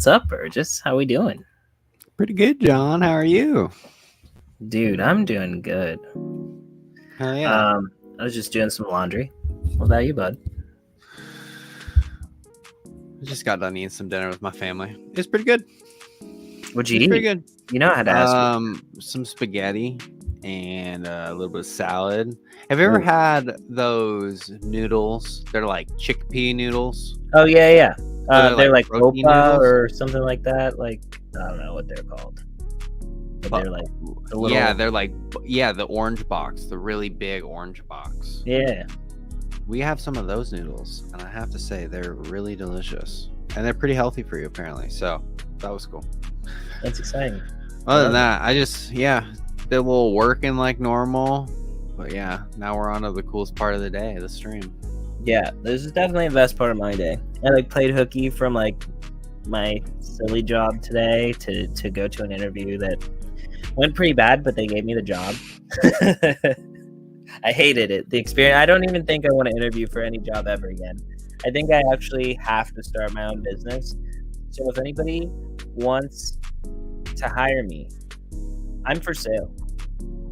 up, Burgess? How we doing? Pretty good, John. How are you? Dude, I'm doing good. Hell yeah. I was just doing some laundry. What about you, bud? I just got done eating some dinner with my family. It's pretty good. What'd you It's pretty eat? good. You know how to ask. Some spaghetti and a little bit of salad. Have you ever had those noodles? They're like chickpea noodles. Oh, yeah. They're like protein Opa noodles? or something like that. Like, I don't know what they're called. But they're like the little... Yeah, they're like, the orange box, the really big orange box. Yeah. We have some of those noodles, and I have to say they're really delicious. And they're pretty healthy for you, apparently. So that was cool. That's exciting. Other than that, I just, did a little working like normal. But yeah, now we're on to the coolest part of the day, the stream. Yeah, this is definitely the best part of my day. I like played hooky from like my silly job today to go to an interview that went pretty bad, but they gave me the job. I hated it. The experience. I don't even think I want to interview for any job ever again. I think I actually have to start my own business. So if anybody wants to hire me, I'm for sale.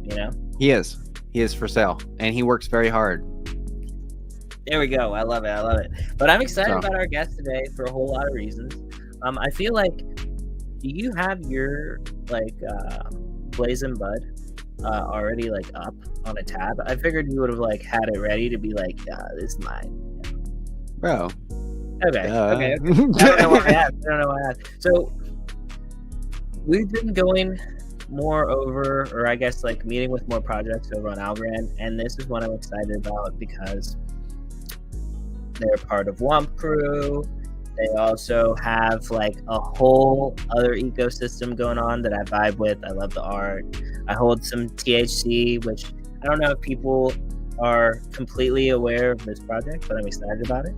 You know? He is for sale, and he works very hard. There we go. I love it. But I'm excited about our guest today for a whole lot of reasons. I feel like, do you have your like Blazing Bud already like up on a tab? I figured you would have like had it ready to be like, this is mine, bro. Okay. I don't know why I asked. So we've been going more over, or I guess like meeting with more projects over on Algorand, and this is what I'm excited about because they're part of Womp Crew. They also have like a whole other ecosystem going on that I vibe with. I love the art. I hold some THC, which I don't know if people are completely aware of this project, but I'm excited about it.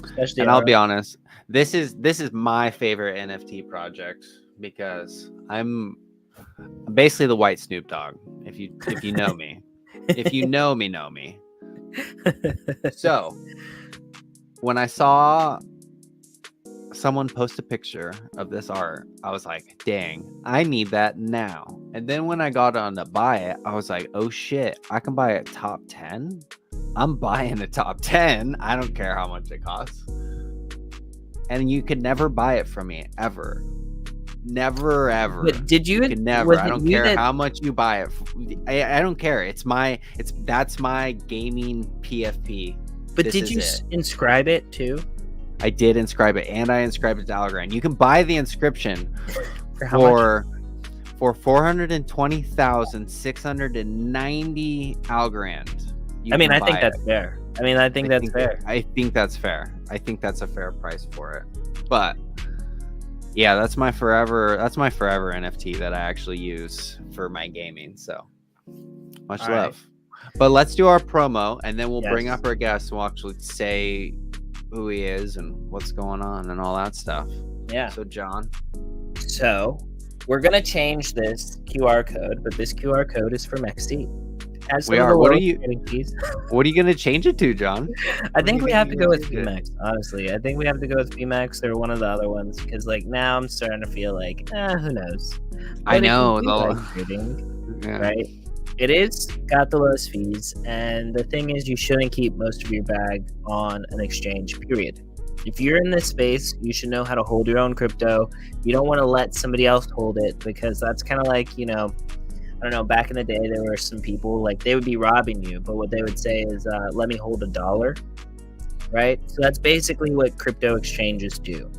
Especially, and I'll be honest, this is my favorite NFT project because I'm basically the white Snoop Dogg. If you know me, if you know me. So when I saw someone post a picture of this art, I was like, dang, I need that now. And then when I got on to buy it, I was like, oh shit, I can buy a top 10. I'm buying a top 10. I don't care how much it costs. And you could never buy it from me ever. Never ever. But did you? Could never. I don't care how much you buy it. I don't care. That's my gaming PFP. But did you inscribe it too? I did inscribe it, and I inscribed it to Algorand. You can buy the inscription for 420,690 Algorand. I mean, I think that's fair. I think that's fair. I think that's fair. I think that's a fair price for it. But yeah, that's my forever NFT that I actually use for my gaming. So much love. Right. But let's do our promo, and then we'll bring up our guest and we'll actually say who he is and what's going on and all that stuff. Yeah. So John. So we're gonna change this QR code, but this QR code is from XT. What are you gonna change it to, John? I think we have to go with VMAX. Honestly, I think we have to go with VMAX or one of the other ones because, like, now I'm starting to feel like, who knows? I know right? It is got the lowest fees, and the thing is, you shouldn't keep most of your bag on an exchange. Period. If you're in this space, you should know how to hold your own crypto. You don't want to let somebody else hold it because that's kind of like, I don't know, back in the day, there were some people, like, they would be robbing you, but what they would say is, let me hold $1, right? So that's basically what crypto exchanges do.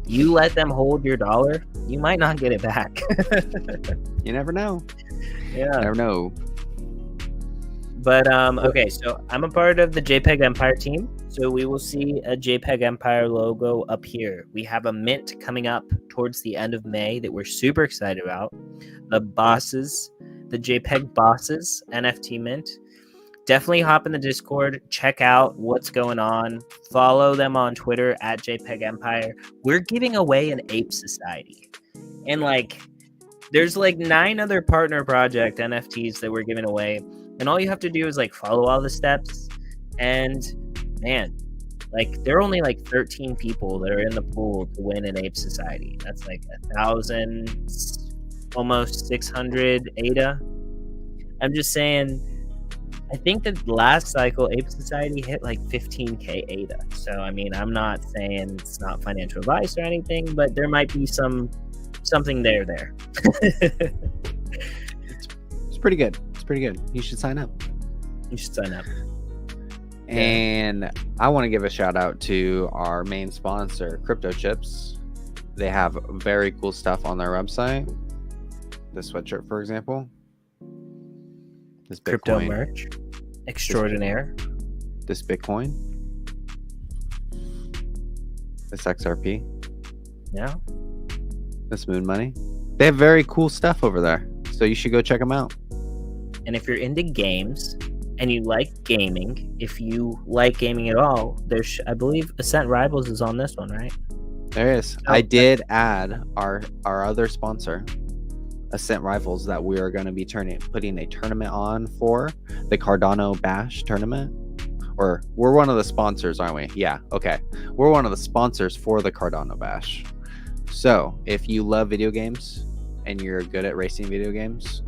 You let them hold your dollar, you might not get it back. You never know. Yeah. Never know. But, okay, so I'm a part of the JPEG Empire team, so we will see a JPEG Empire logo up here. We have a mint coming up towards the end of May that we're super excited about. The JPEG Bosses NFT mint. Definitely hop in the Discord, check out what's going on, follow them on Twitter at JPEG Empire. We're giving away an Ape Society. And like, there's like 9 other partner project NFTs that we're giving away. And all you have to do is like follow all the steps. And man, Like there are only like 13 people that are in the pool to win an Ape Society. That's like 1,000, almost 600 ADA. I'm just saying, I think that last cycle Ape Society hit like 15k ADA. So I mean, I'm not saying it's not financial advice or anything, but there might be something there. It's pretty good. It's pretty good. You should sign up. You should sign up. And I want to give a shout out to our main sponsor, Crypto Chips. They have very cool stuff on their website. This sweatshirt, for example. This Bitcoin, crypto merch extraordinaire. This Bitcoin. This XRP. Yeah. This Moon Money. They have very cool stuff over there. So you should go check them out. And if you're into games and you like gaming, if you like gaming at all, there's, I believe, Ascent Rivals is on this one, right? There is. I did add our other sponsor, Ascent Rivals, that we are going to be putting a tournament on for the Cardano Bash tournament. Or we're one of the sponsors, aren't we? Yeah. Okay. We're one of the sponsors for the Cardano Bash. So if you love video games and you're good at racing video games,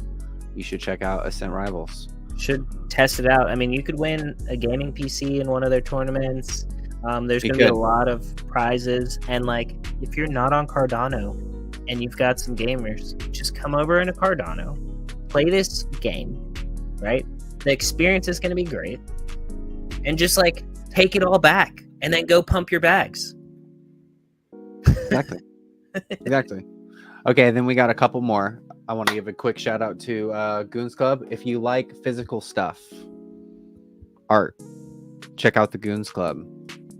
you should check out Ascent Rivals. Should test it out. I mean, you could win a gaming PC in one of their tournaments. There's going to be a lot of prizes. And like, if you're not on Cardano and you've got some gamers, just come over in a Cardano, play this game, right? The experience is going to be great. And just like take it all back and then go pump your bags. Exactly. Exactly. Okay, then we got a couple more. I want to give a quick shout out to Goons Club. If you like physical stuff, art, check out the Goons Club.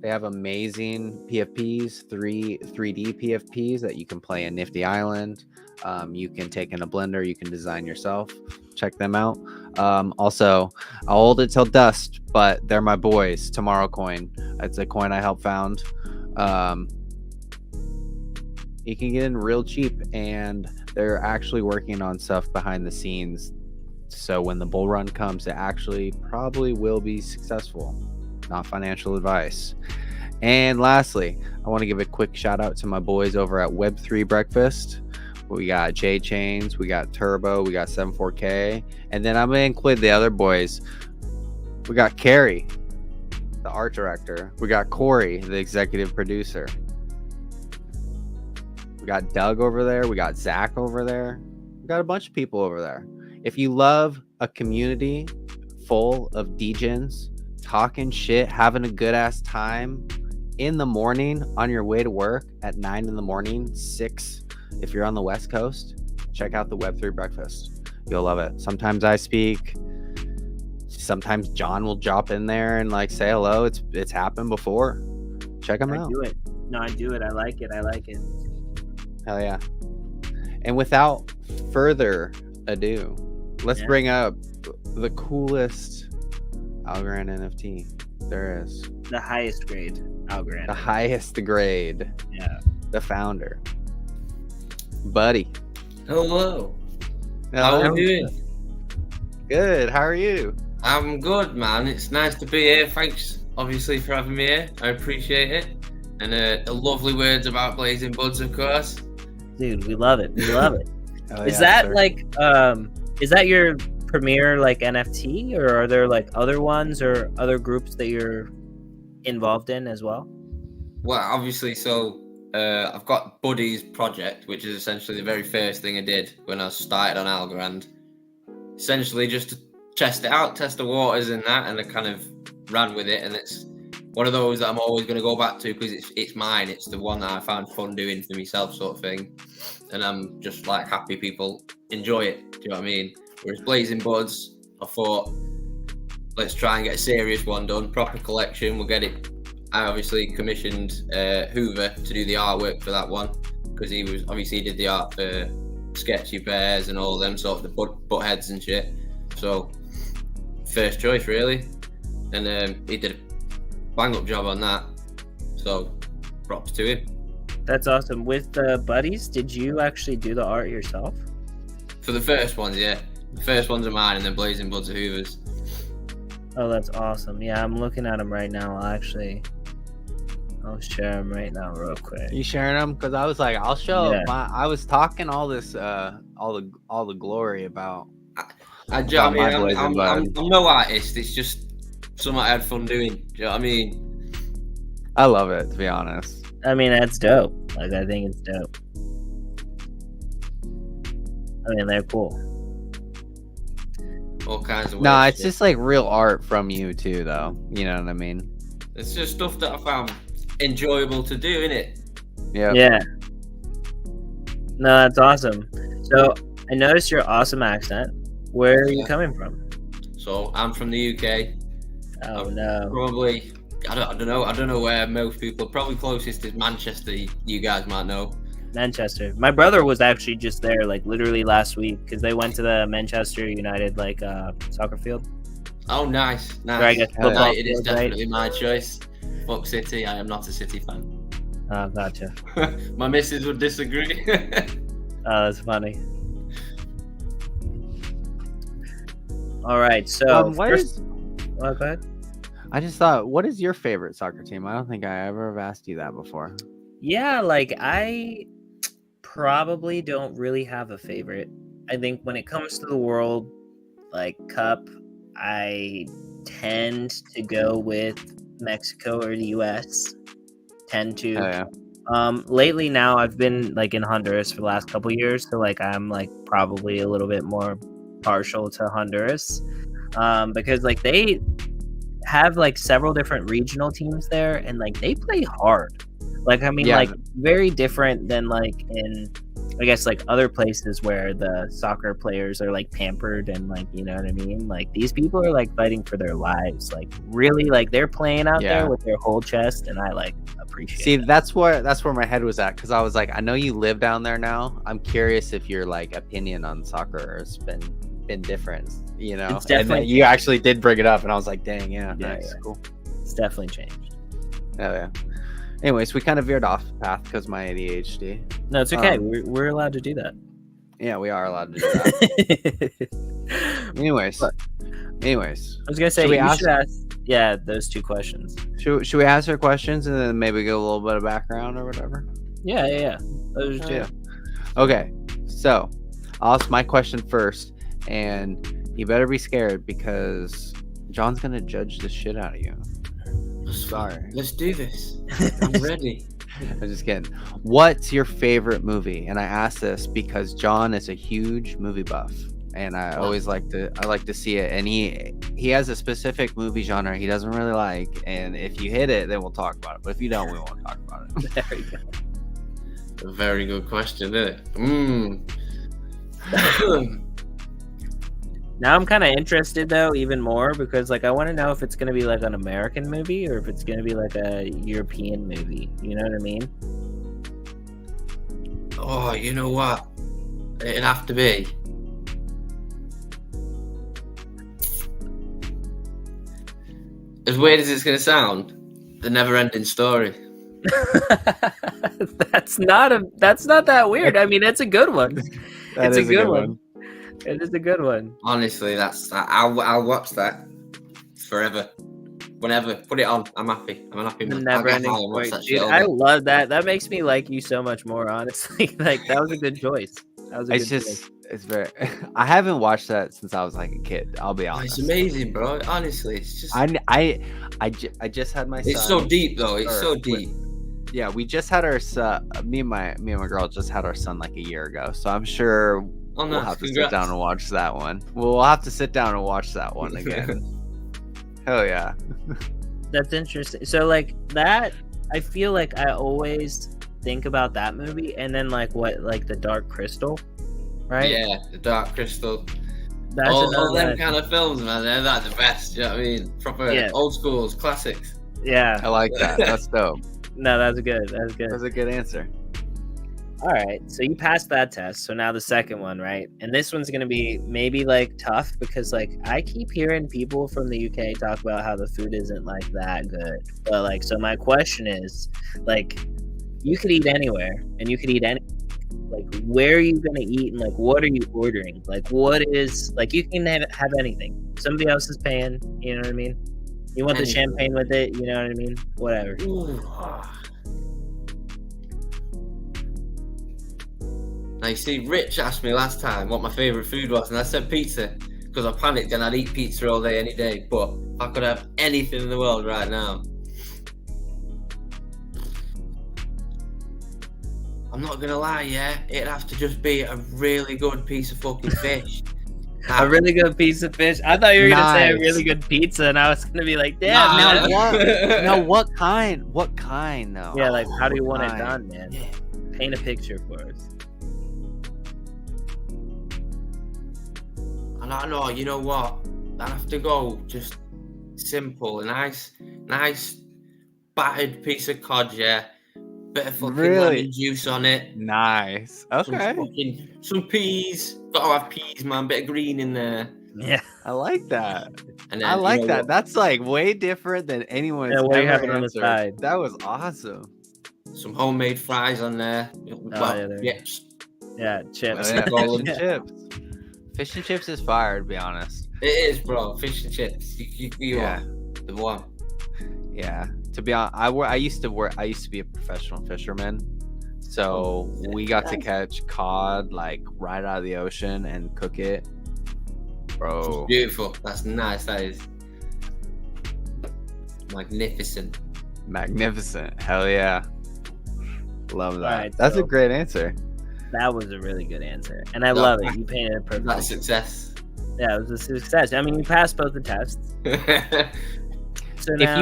They have amazing PFPs, 3D PFPs that you can play in Nifty Island. You can take in a blender, you can design yourself. Check them out. Also, I'll hold it till dust, but they're my boys. Tomorrow Coin. It's a coin I helped found. You can get in real cheap, and they're actually working on stuff behind the scenes. So when the bull run comes, it actually probably will be successful. Not financial advice. And lastly, I want to give a quick shout out to my boys over at Web3 Breakfast. We got J Chains, we got Turbo, we got 74K, and then I'm gonna include the other boys. We got Carrie, the art director. We got Corey, the executive producer. We got Doug over there. We got Zach over there. We got a bunch of people over there. If you love a community full of DJs talking shit, having a good ass time in the morning on your way to work at 9 in the morning, 6 if you're on the West Coast, check out the Web3 Breakfast. You'll love it. Sometimes I speak. Sometimes John will drop in there and like say hello. It's happened before. Check them out. I do it. No, I do it. I like it. Hell yeah. And without further ado, let's bring up the coolest Algorand NFT there is. The highest grade Algorand. The highest grade. Yeah. The founder. Buddy. Hello. How are you doing? Good. How are you? I'm good, man. It's nice to be here. Thanks, obviously, for having me here. I appreciate it. And the lovely words about Blazing Buds, of course. Dude, we love it. We love it. Is that is that your premier like NFT, or are there like other ones or other groups that you're involved in as well? Well, obviously, so I've got Buddy's project, which is essentially the very first thing I did when I started on Algorand. Essentially, just to test it out, test the waters and that, and I kind of ran with it. And it's one of those that I'm always going to go back to because it's mine. It's the one that I found fun doing for myself, sort of thing. And I'm just like happy people enjoy it. Do you know what I mean? Whereas Blazing Buds, I thought, let's try and get a serious one done, proper collection. We'll get it. I obviously commissioned Hoover to do the artwork for that one because he did the art for Sketchy Bears and all them sort of the butt heads and shit. So first choice really, and he did a bang up job on that. So props to him. That's awesome. With the buddies, did you actually do the art yourself? For the first ones, yeah. The first ones are mine, and then Blazing Buds are Hoover's. Oh, that's awesome. Yeah, I'm looking at them right now. I'll actually I'll share them right now, real quick. You sharing them? Because I was like, I'll show. Yeah. I was talking all this, all the glory about. I About mean, my blazing I'm button. no artist. It's just something I had fun doing. Do you know what I mean? I love it, to be honest. I mean, that's dope. Like, I think it's dope. I mean, they're cool. All kinds of. Nah, weird it's shit. just like real art from you too, though. You know what I mean? It's just stuff that I found enjoyable to do, innit? Yeah. Yeah. No, that's awesome. So I noticed your awesome accent. Where are you coming from? So I'm from the UK. Oh no. Probably. I don't know where most people. Probably closest is Manchester. You guys might know. Manchester. My brother was actually just there, like literally last week, because they went to the Manchester United soccer field. Oh, nice. Or I guess football United is field, right? definitely my choice. Fuck City. I am not a City fan. Oh, gotcha. My missus would disagree. Oh, that's funny. All right, so What is? go ahead. I just thought, what is your favorite soccer team? I don't think I ever have asked you that before. Yeah, like I probably don't really have a favorite. I think when it comes to the World Cup, I tend to go with Mexico or the US. Tend to. Oh, yeah. Lately now I've been in Honduras for the last couple years, so I'm probably a little bit more partial to Honduras. Because they have several different regional teams there, and they play hard. Very different than in I guess other places where the soccer players are pampered and you know what I mean. These people are fighting for their lives. Really they're playing out there with their whole chest, and I appreciate. See, that. that's where my head was at, because I was like, I know you live down there now. I'm curious if your opinion on soccer has been different. You know, It's definitely and you actually did bring it up, and I was like, dang, yeah, Yeah, nice, yeah. cool. It's definitely changed. Oh yeah. Anyways, we kind of veered off path because of my ADHD. No, it's okay. We're allowed to do that. Yeah, we are allowed to do that. Anyways, I was gonna say Should we you ask- should ask those two questions. should we ask her questions and then maybe give a little bit of background or whatever? Yeah. Those two. Yeah. Okay, so I'll ask my question first, and you better be scared because John's gonna judge the shit out of you. Sorry. Let's do this. I'm ready. I'm just kidding. What's your favorite movie? And I ask this because John is a huge movie buff, and I always like to see it. And he has a specific movie genre he doesn't really like, and if you hit it, then we'll talk about it. But if you don't, we won't talk about it. There we go. A very good question, isn't it? Now I'm kind of interested though, even more, because I want to know if it's gonna be an American movie or if it's gonna be a European movie. You know what I mean? Oh, you know what? It'd have to be. As weird as it's going to sound, the never-ending story. That's not that weird. I mean, it's a good one. That It's is a good one. It is a good one. Honestly, I'll watch that forever. Whenever, put it on. I'm happy. I'm a happy The man. I'll get never-ending high and watch story. that Dude, shit all I day. love that. That makes me like you so much more. Honestly, that was a good choice. That was a It's good just, choice. it's very. I haven't watched that since I was a kid. I'll be Oh, honest. it's amazing, bro. Honestly, it's just. I just had my son. It's so deep, though. It's or so with- deep. Yeah, we just had our son. Me and my girl just had our son a year ago. So I'm sure Oh, we'll nice. have to Congrats. sit down and watch that one. We'll have to sit down and watch that one again. Hell yeah. That's interesting. So that, I feel like I always think about that movie, and then the Dark Crystal, right? Yeah, the Dark Crystal. That's all another them one. kind of films, man. They're the best. You know what I mean? Proper Yeah. old schools, classics. Yeah. I like that. That's dope. No, that's good. That's good. That's a good answer. All right, so you passed that test. So now the second one, right? And this one's gonna be maybe tough because I keep hearing people from the UK talk about how the food isn't that good. But so my question is, you could eat anywhere and you could eat any. Where are you gonna eat and what are you ordering? What is you can have anything. Somebody else is paying. You know what I mean? You want the Anything. champagne with it, you know what I mean? Whatever. Ooh. Now you see, Rich asked me last time what my favourite food was, and I said pizza because I panicked and I'd eat pizza all day, any day. But if I could have anything in the world right now, I'm not gonna lie, yeah, it'd have to just be a really good piece of fucking fish. A really good piece of fish. I thought you were gonna say a Nice. really good pizza, and I was gonna be like, damn. Nah. man. Now what? No, what kind? What kind though? Yeah, like how do you What want it kind? done, man? Yeah. Paint a picture for us. And I know, you know what? I have to go just simple, a nice battered piece of cod, yeah. Bit of fucking Really? lemon juice on it. Nice. Okay. Some peas. Gotta have peas, man. Bit of green in there. Yeah. I like that. And then, I like you know that. what? That's like way different than anyone's Yeah, what do you ever have on the answered. side? That was awesome. Some homemade fries on there. yeah, there you yeah. Yeah, chips. Yeah, Call fish and them. chips. Fish and chips is fire, to be honest. It is, bro. Fish and chips. You Yeah. are the one. Yeah. To be honest, I used to be a professional fisherman. So we got to catch cod like right out of the ocean and cook it. Bro. Beautiful. That's nice. That is magnificent. Magnificent. Hell yeah. Love that. Alright, That's so- a great answer. That was a really good answer, and I No, love it. You painted it That's perfectly. success. Yeah, it was a success. I mean, you passed both the tests. So If now,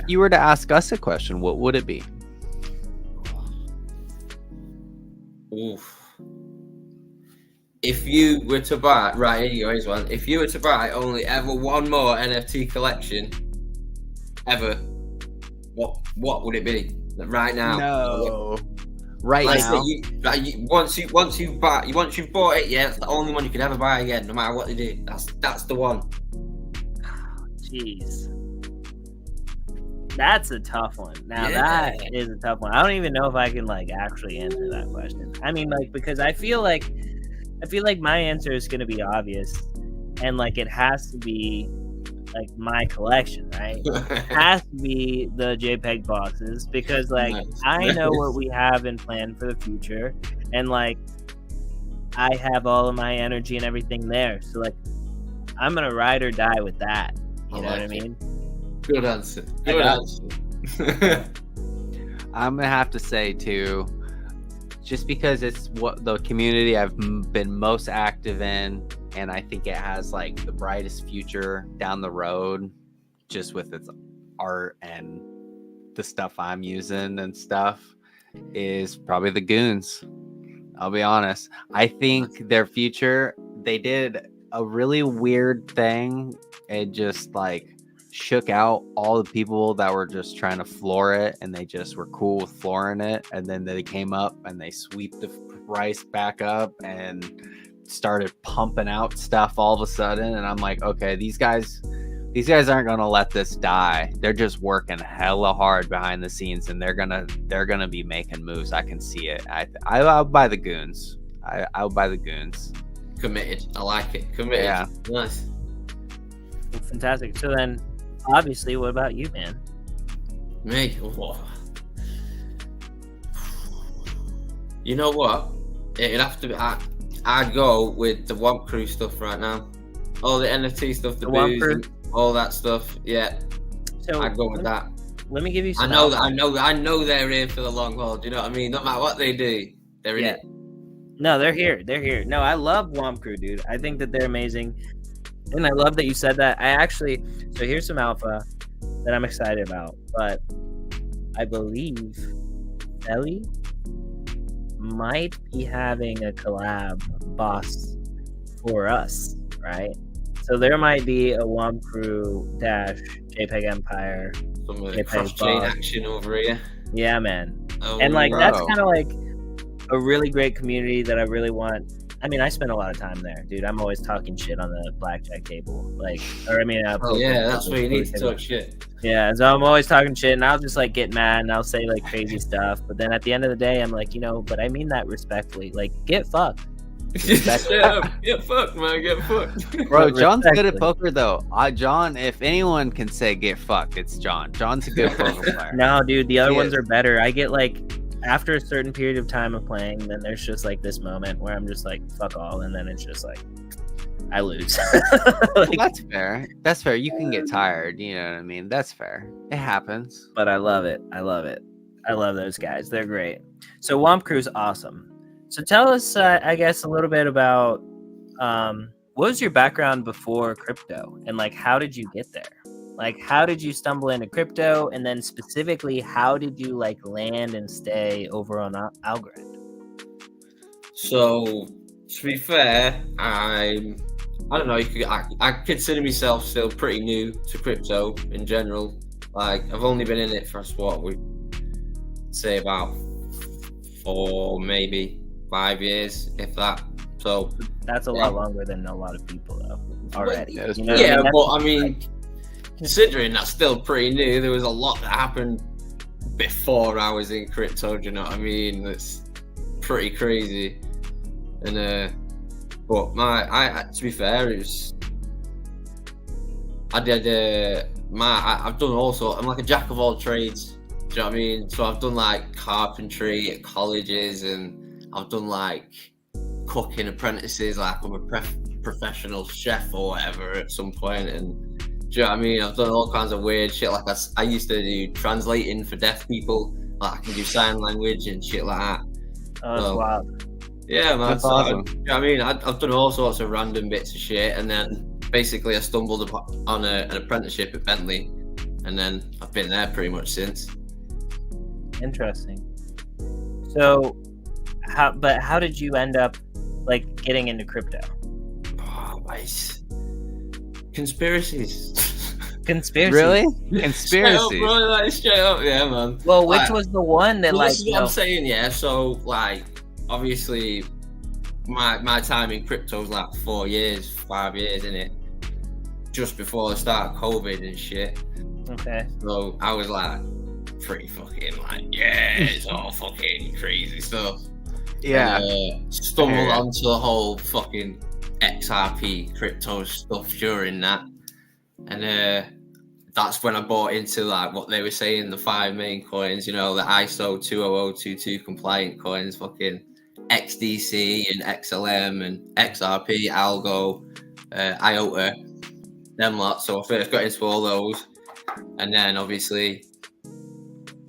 you were to ask us a question, what would it be? Oof. If you were to buy, right, here you go, here's one. If you were to buy only ever one more NFT collection, ever, what would it be? Like right now? No. Right Like, now. once you bought it, yeah, it's the only one you could ever buy again, no matter what they do. That's the one. jeez, that's a tough one. Now Yeah. that is a tough one. I don't even know if I can like actually answer that question. I mean, like because I feel like my answer is gonna be obvious, and like it has to be like my collection, right? It has to be the JPEG boxes because like Nice. I know what we have in plan for the future, and like I have all of my energy and everything there. So like I'm gonna ride or die with that. You I know what I like it. mean? Good answer. I Good got answer. I'm gonna have to say too, just because it's what the community I've been most active in, and I think it has like the brightest future down the road, just with its art and the stuff I'm using and stuff, is probably the Goons. I'll be honest. I think their future, they did a really weird thing. It just like shook out all the people that were just trying to floor it, and they just were cool with flooring it, and then they came up and they sweep the price back up and started pumping out stuff all of a sudden, and I'm like, okay, these guys aren't gonna let this die. They're just working hella hard behind the scenes, and they're gonna be making moves. I can see it. I'll buy the Goons. I'll buy the Goons. Committed. I like it. Committed. Yeah. Nice. Fantastic. So then, obviously, what about you, man? Me. Oh. You know what? It'd have to be. I'd go with the Womp Crew stuff right now. All the NFT stuff, the Womp booze, Crew? and all that stuff. Yeah, So I'd go with that. Let me give you some. I know they're here for the long haul. Do you know what I mean? No matter what they do, they're in Yeah. it. No, they're here. They're here. No, I love Womp Crew, dude. I think that they're amazing. And I love that you said that. So here's some alpha that I'm excited about. But I believe Ellie might be having a collab boss for us, right? So there might be a Womp Crew - JPEG Empire. Some of They the pay cross-chain boss. action over here. Yeah, man. Oh, And like that's Bro. kind of like a really great community that I really want. I mean, I spend a lot of time there, dude. I'm always talking shit on the blackjack table, Oh yeah, that's where you need to talk shit. Yeah, and so I'm always talking shit, and I'll just like get mad, and I'll say like crazy stuff. But then at the end of the day, I'm like, but I mean that respectfully. Like, get fucked. Shut up. Get fucked, man. Get fucked. Bro, John's good at Respectfully. poker though. John, if anyone can say get fucked, it's John. John's a good poker player. No, dude, the other He ones is. are better. I get like after a certain period of time of playing, then there's just like this moment where I'm just like fuck all, and then it's just like I lose. Well, Like, that's fair. That's fair. You can get tired. You know what I mean? That's fair. It happens. but I love it. I love it. I love those guys. They're great. So Womp Crew's awesome. So tell us, I guess, a little bit about what was your background before crypto, and like how did you get there? Like how did you stumble into crypto, and then specifically how did you like land and stay over on Algorand? So, to be fair, I don't know. I consider myself still pretty new to crypto in general. Like I've only been in it for what we say about 4, maybe 5 years, if that. So That's a lot longer than a lot of people though already. Yeah, it's You know true. what I yeah, mean? but I mean, considering that's still pretty new, there was a lot that happened before I was in crypto. Do you know what I mean? That's pretty crazy. And but I to be fair, it was I've done all sorts. I'm like a jack of all trades. Do you know what I mean? So I've done like carpentry at colleges, and I've done like cooking apprentices. Like I'm a professional chef or whatever at some point. And do you know what I mean? I've done all kinds of weird shit. Like I used to do translating for deaf people. Like I can do sign language and shit like that. Oh, that's So, wild. yeah, man. That's So, awesome. do you know what I mean? I've done all sorts of random bits of shit, and then basically I stumbled on an apprenticeship at Bentley, and then I've been there pretty much since. Interesting. So, how did you end up like getting into crypto? Oh, nice. Conspiracies. Conspiracy. Really? Straight up, Conspiracy. bro. Like, straight up, yeah, man. Well, which Like, was the one that well, like this is you what I'm know, saying, yeah. So, like, obviously, my time in crypto was like 4 years, 5 years in it, just before the start of COVID and shit. okay. So I was like, pretty fucking like, yeah, it's all fucking crazy stuff. Yeah. And, stumbled Yeah. onto the whole fucking XRP crypto stuff during that, and that's when I bought into like what they were saying, the 5 main coins, you know, the ISO 20022 compliant coins, fucking XDC and XLM and XRP, ALGO, IOTA, them lots. So I first got into all those, and then obviously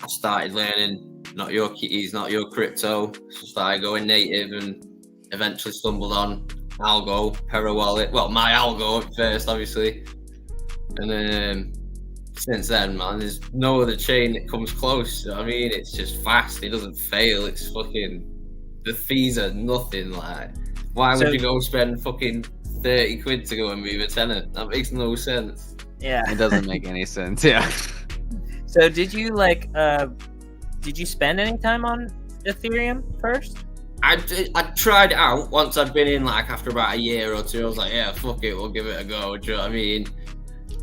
I started learning not your kitties, not your crypto. So started going native, and eventually stumbled on Algo, Pera Wallet. Well, my Algo at first, obviously, and then since then, man, there's no other chain that comes close. You know what I mean, it's just fast. It doesn't fail. It's fucking, the fees are nothing. Like, why So- would you go spend fucking 30 quid to go and move a tenant? That makes no sense. Yeah. It doesn't make any sense. Yeah. So did you like did you spend any time on Ethereum first? I tried it out once I'd been in, like after about a year or two. I was like, yeah, fuck it, we'll give it a go. Do you know what I mean?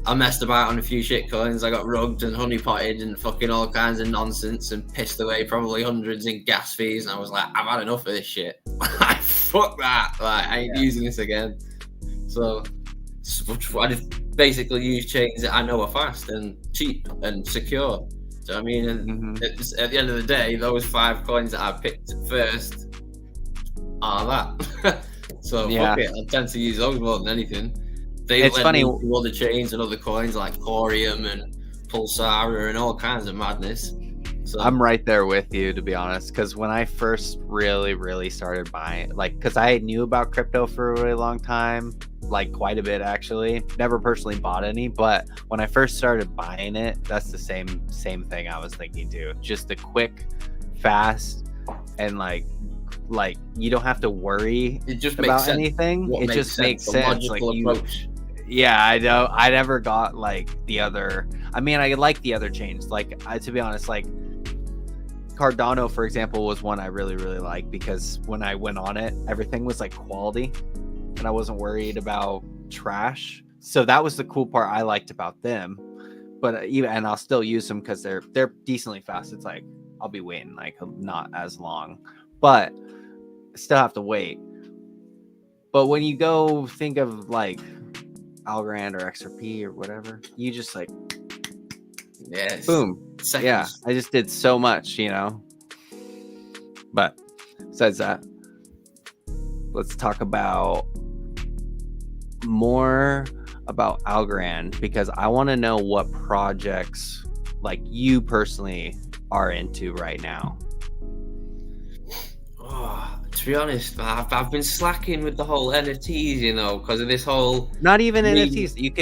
I messed about on a few shit coins. I got rugged and honeypotted and fucking all kinds of nonsense and pissed away probably hundreds in gas fees. And I was like, I've had enough of this shit. Like, fuck that. Like, I ain't using this again. So I just basically use chains that I know are fast and cheap and secure. So I mean, and at the end of the day, those 5 coins that I picked at first are that. So Yeah. fuck it, I tend to use those more than anything. They It's led funny- me to other chains and other coins like Corium and Pulsara and all kinds of madness. So I'm right there with you, to be honest, because when I first really started buying, like, because I knew about crypto for a really long time, like quite a bit actually. Never personally bought any, but when I first started buying it, that's the same thing I was thinking too. Just the quick, fast, and like you don't have to worry it just makes about sense. anything. What It just makes the sense. Like logical you, approach. yeah, I know. I never got like the other. I mean, I like the other chains. Like, to be honest, like Cardano, for example, was one I really liked because when I went on it, everything was like quality, and I wasn't worried about trash. So that was the cool part I liked about them. But and I'll still use them because they're decently fast. It's like I'll be waiting like not as long, but still have to wait. But when you go think of like Algorand or XRP or whatever, you just like Yes. boom. Seconds. Yeah, I just did so much, you know. But besides that, let's talk about more about Algorand, because I want to know what projects like you personally are into right now. To be honest, I've been slacking with the whole NFTs, you know, because of this whole. Not even NFTs. It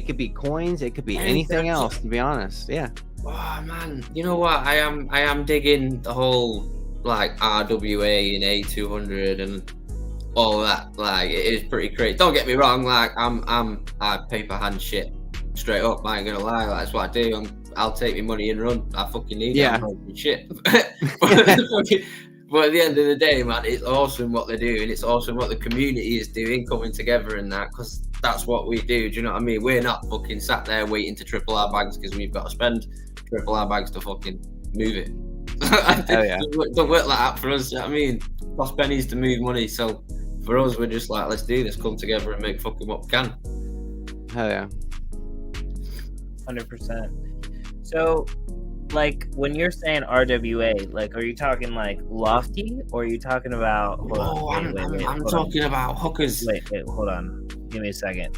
could be coins. It could be anything Anything. else. To be honest, yeah. Oh man, you know what? I am digging the whole like RWA and A200 and all that. Like it is pretty crazy. Don't get me wrong. Like I paper hand shit straight up. I ain't gonna lie. Like, that's what I do. I'll take my money and run. I fucking need it. I'm hoping shit. But at the end of the day, man, it's awesome what they're doing. It's awesome what the community is doing, coming together and that, because that's what we do. Do you know what I mean? We're not fucking sat there waiting to triple our bags because we've got to spend triple our bags to fucking move it. Don't work like that for us. You know what I mean? Cost pennies to move money. So for us, we're just like, let's do this, come together and make fucking what we can. Hell yeah. 100%. So, like, when you're saying RWA, like, are you talking like Lofty, or are you talking about? I'm talking about hookers. Wait, hold on. Give me a second.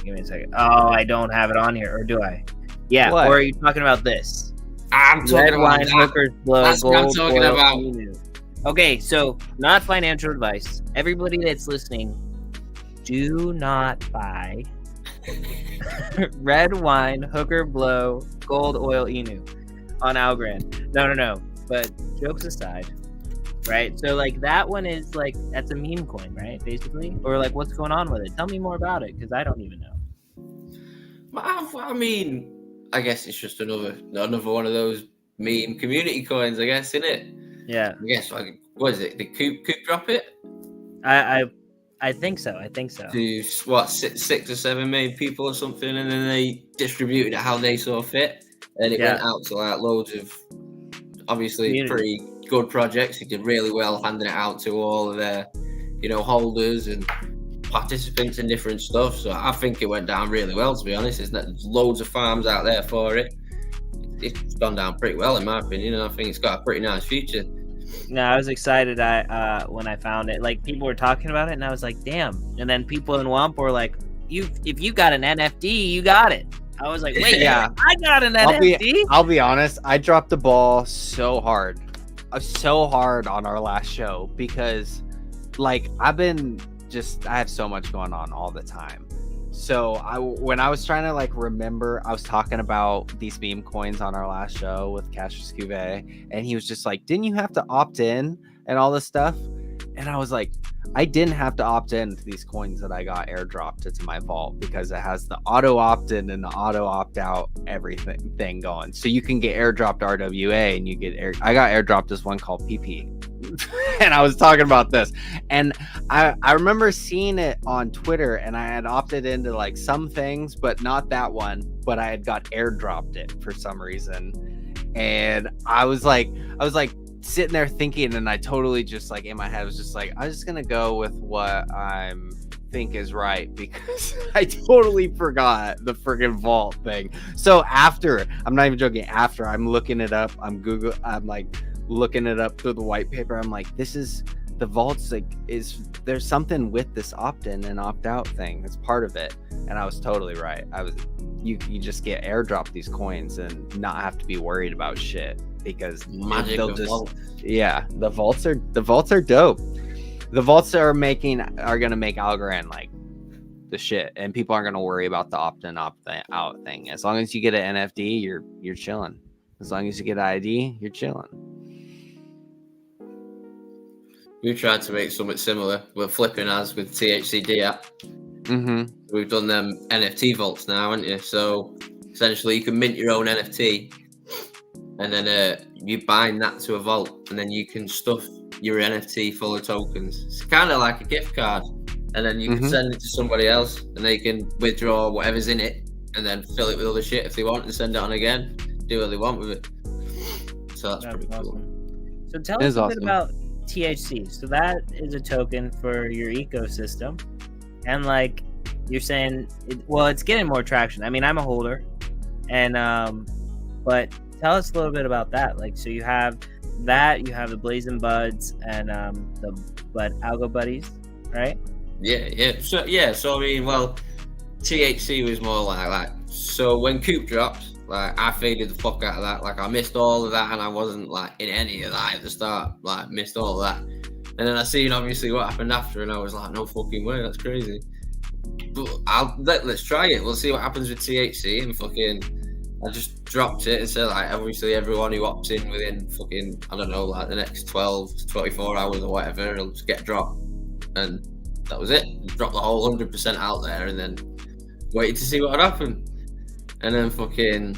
Oh, I don't have it on here, or do I? Yeah. What? Or are you talking about this? I'm talking about Red Wine Hookers Blow. That's what I'm talking about. Okay, so not financial advice. Everybody that's listening, do not buy red wine hooker blow gold oil Inu on Algorand. No. But jokes aside, right? So like that one is like, that's a meme coin, right? Basically, or like what's going on with it? Tell me more about it, because I don't even know. I mean, I guess it's just another one of those meme community coins, I guess, isn't it? Yeah. I guess, like, what is it? Did Coop drop it? I think so. To what, 6 or 7 million people or something, and then they distributed it how they saw fit, and it went out to like loads of obviously pretty good projects. He did really well handing it out to all of their, you know, holders and participants in different stuff. So I think it went down really well, to be honest. There's loads of farms out there for it. It's gone down pretty well, in my opinion, and I think it's got a pretty nice future. No, I was excited when I found it. Like, people were talking about it, and I was like, damn. And then people in WAMP were like, if you got an NFT, you got it. I was like, wait, yeah, I got an NFT? I'll be honest, I dropped the ball so hard on our last show, because like I have so much going on all the time. So when I was trying to like remember, I was talking about these meme coins on our last show with Cassius Cuvée, and he was just like, didn't you have to opt in and all this stuff? And I was like, I didn't have to opt in to these coins that I got airdropped into my vault, because it has the auto opt-in and the auto opt-out everything going. So you can get airdropped RWA, and you get I got airdropped this one called PP. And I was talking about this, and I remember seeing it on Twitter, and I had opted into like some things, but not that one. But I had got airdropped it for some reason, and I was like sitting there thinking, and I totally just like in my head was just like, I'm just gonna go with what I think is right, because I totally forgot the freaking vault thing. So after, I'm not even joking, after I'm looking it up, I'm like looking it up through the white paper, I'm like, this is the vault's like, there's something with this opt-in and opt-out thing that's part of it. And I was totally right. You just get airdropped these coins and not have to be worried about shit, because they'll just vault. Yeah, the vaults are dope. The vaults are gonna make Algorand like the shit, and people aren't gonna worry about the opt-in opt-out thing. As long as you get an NFT, you're chilling. As long as you get an ID, you're chilling. We've tried to make something similar. We're flipping as with THCD app. Mm-hmm. We've done them NFT vaults now, haven't you? So essentially, you can mint your own NFT, and then you bind that to a vault, and then you can stuff your NFT full of tokens. It's kind of like a gift card, and then you can send it to somebody else, and they can withdraw whatever's in it, and then fill it with other shit if they want, and send it on again. Do what they want with it. So that's pretty cool. So tell us a bit about THC. So that is a token for your ecosystem, And like you're saying, it's getting more traction. I mean, I'm a holder, and but tell us a little bit about that. Like, so you have that, you have the Blazing Buds and the Algo Buddies, right? Yeah. So I mean, well, THC was more like so when Coop dropped, like I faded the fuck out of that. Like I missed all of that, and I wasn't like in any of that at the start. Like missed all of that, and then I seen obviously what happened after, and I was like, no fucking way, that's crazy. But let's try it. We'll see what happens with THC, and fucking I just dropped it and said like obviously everyone who opts in within fucking I don't know like the next 12 to 24 hours or whatever, it'll just get dropped, and that was it. Dropped the whole 100% out there, and then waited to see what would happen. And then fucking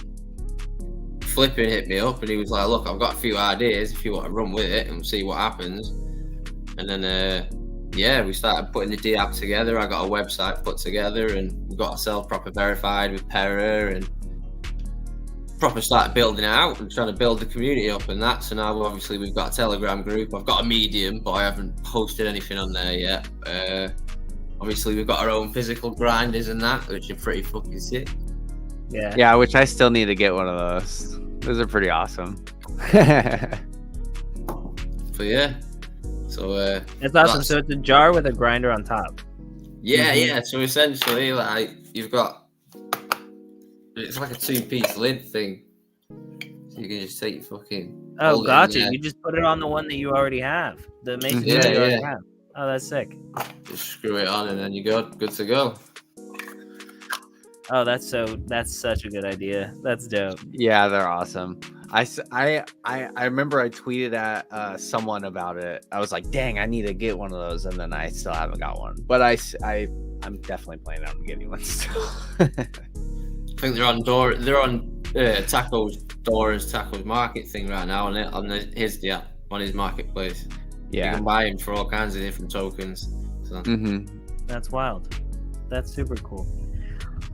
Flipping hit me up, and he was like, "Look, I've got a few ideas if you want to run with it and see what happens." And then we started putting the D app together. I got a website put together, and we got ourselves proper verified with Pera, and proper started building it out and trying to build the community up and that. So now obviously we've got a Telegram group. I've got a Medium, but I haven't posted anything on there yet. Obviously we've got our own physical grinders and that, which are pretty fucking sick. Yeah, which I still need to get one of those. Those are pretty awesome. But yeah. So that's awesome. So it's a jar with a grinder on top. Yeah. So essentially, like it's like a 2-piece lid thing. So you can just take your fucking. Oh, gotcha. You just put it on the one that you already have. The mason you already have. Oh, that's sick. Just screw it on, and then you're good to go. Oh, that's such a good idea. That's dope. Yeah, they're awesome. I remember I tweeted at someone about it. I was like, "Dang, I need to get one of those," and then I still haven't got one. But I'm definitely planning on getting one still. I think they're on Taco's Dora's Taco's Market thing right now on his marketplace. Yeah, you can buy him for all kinds of different tokens. So. That's wild. That's super cool.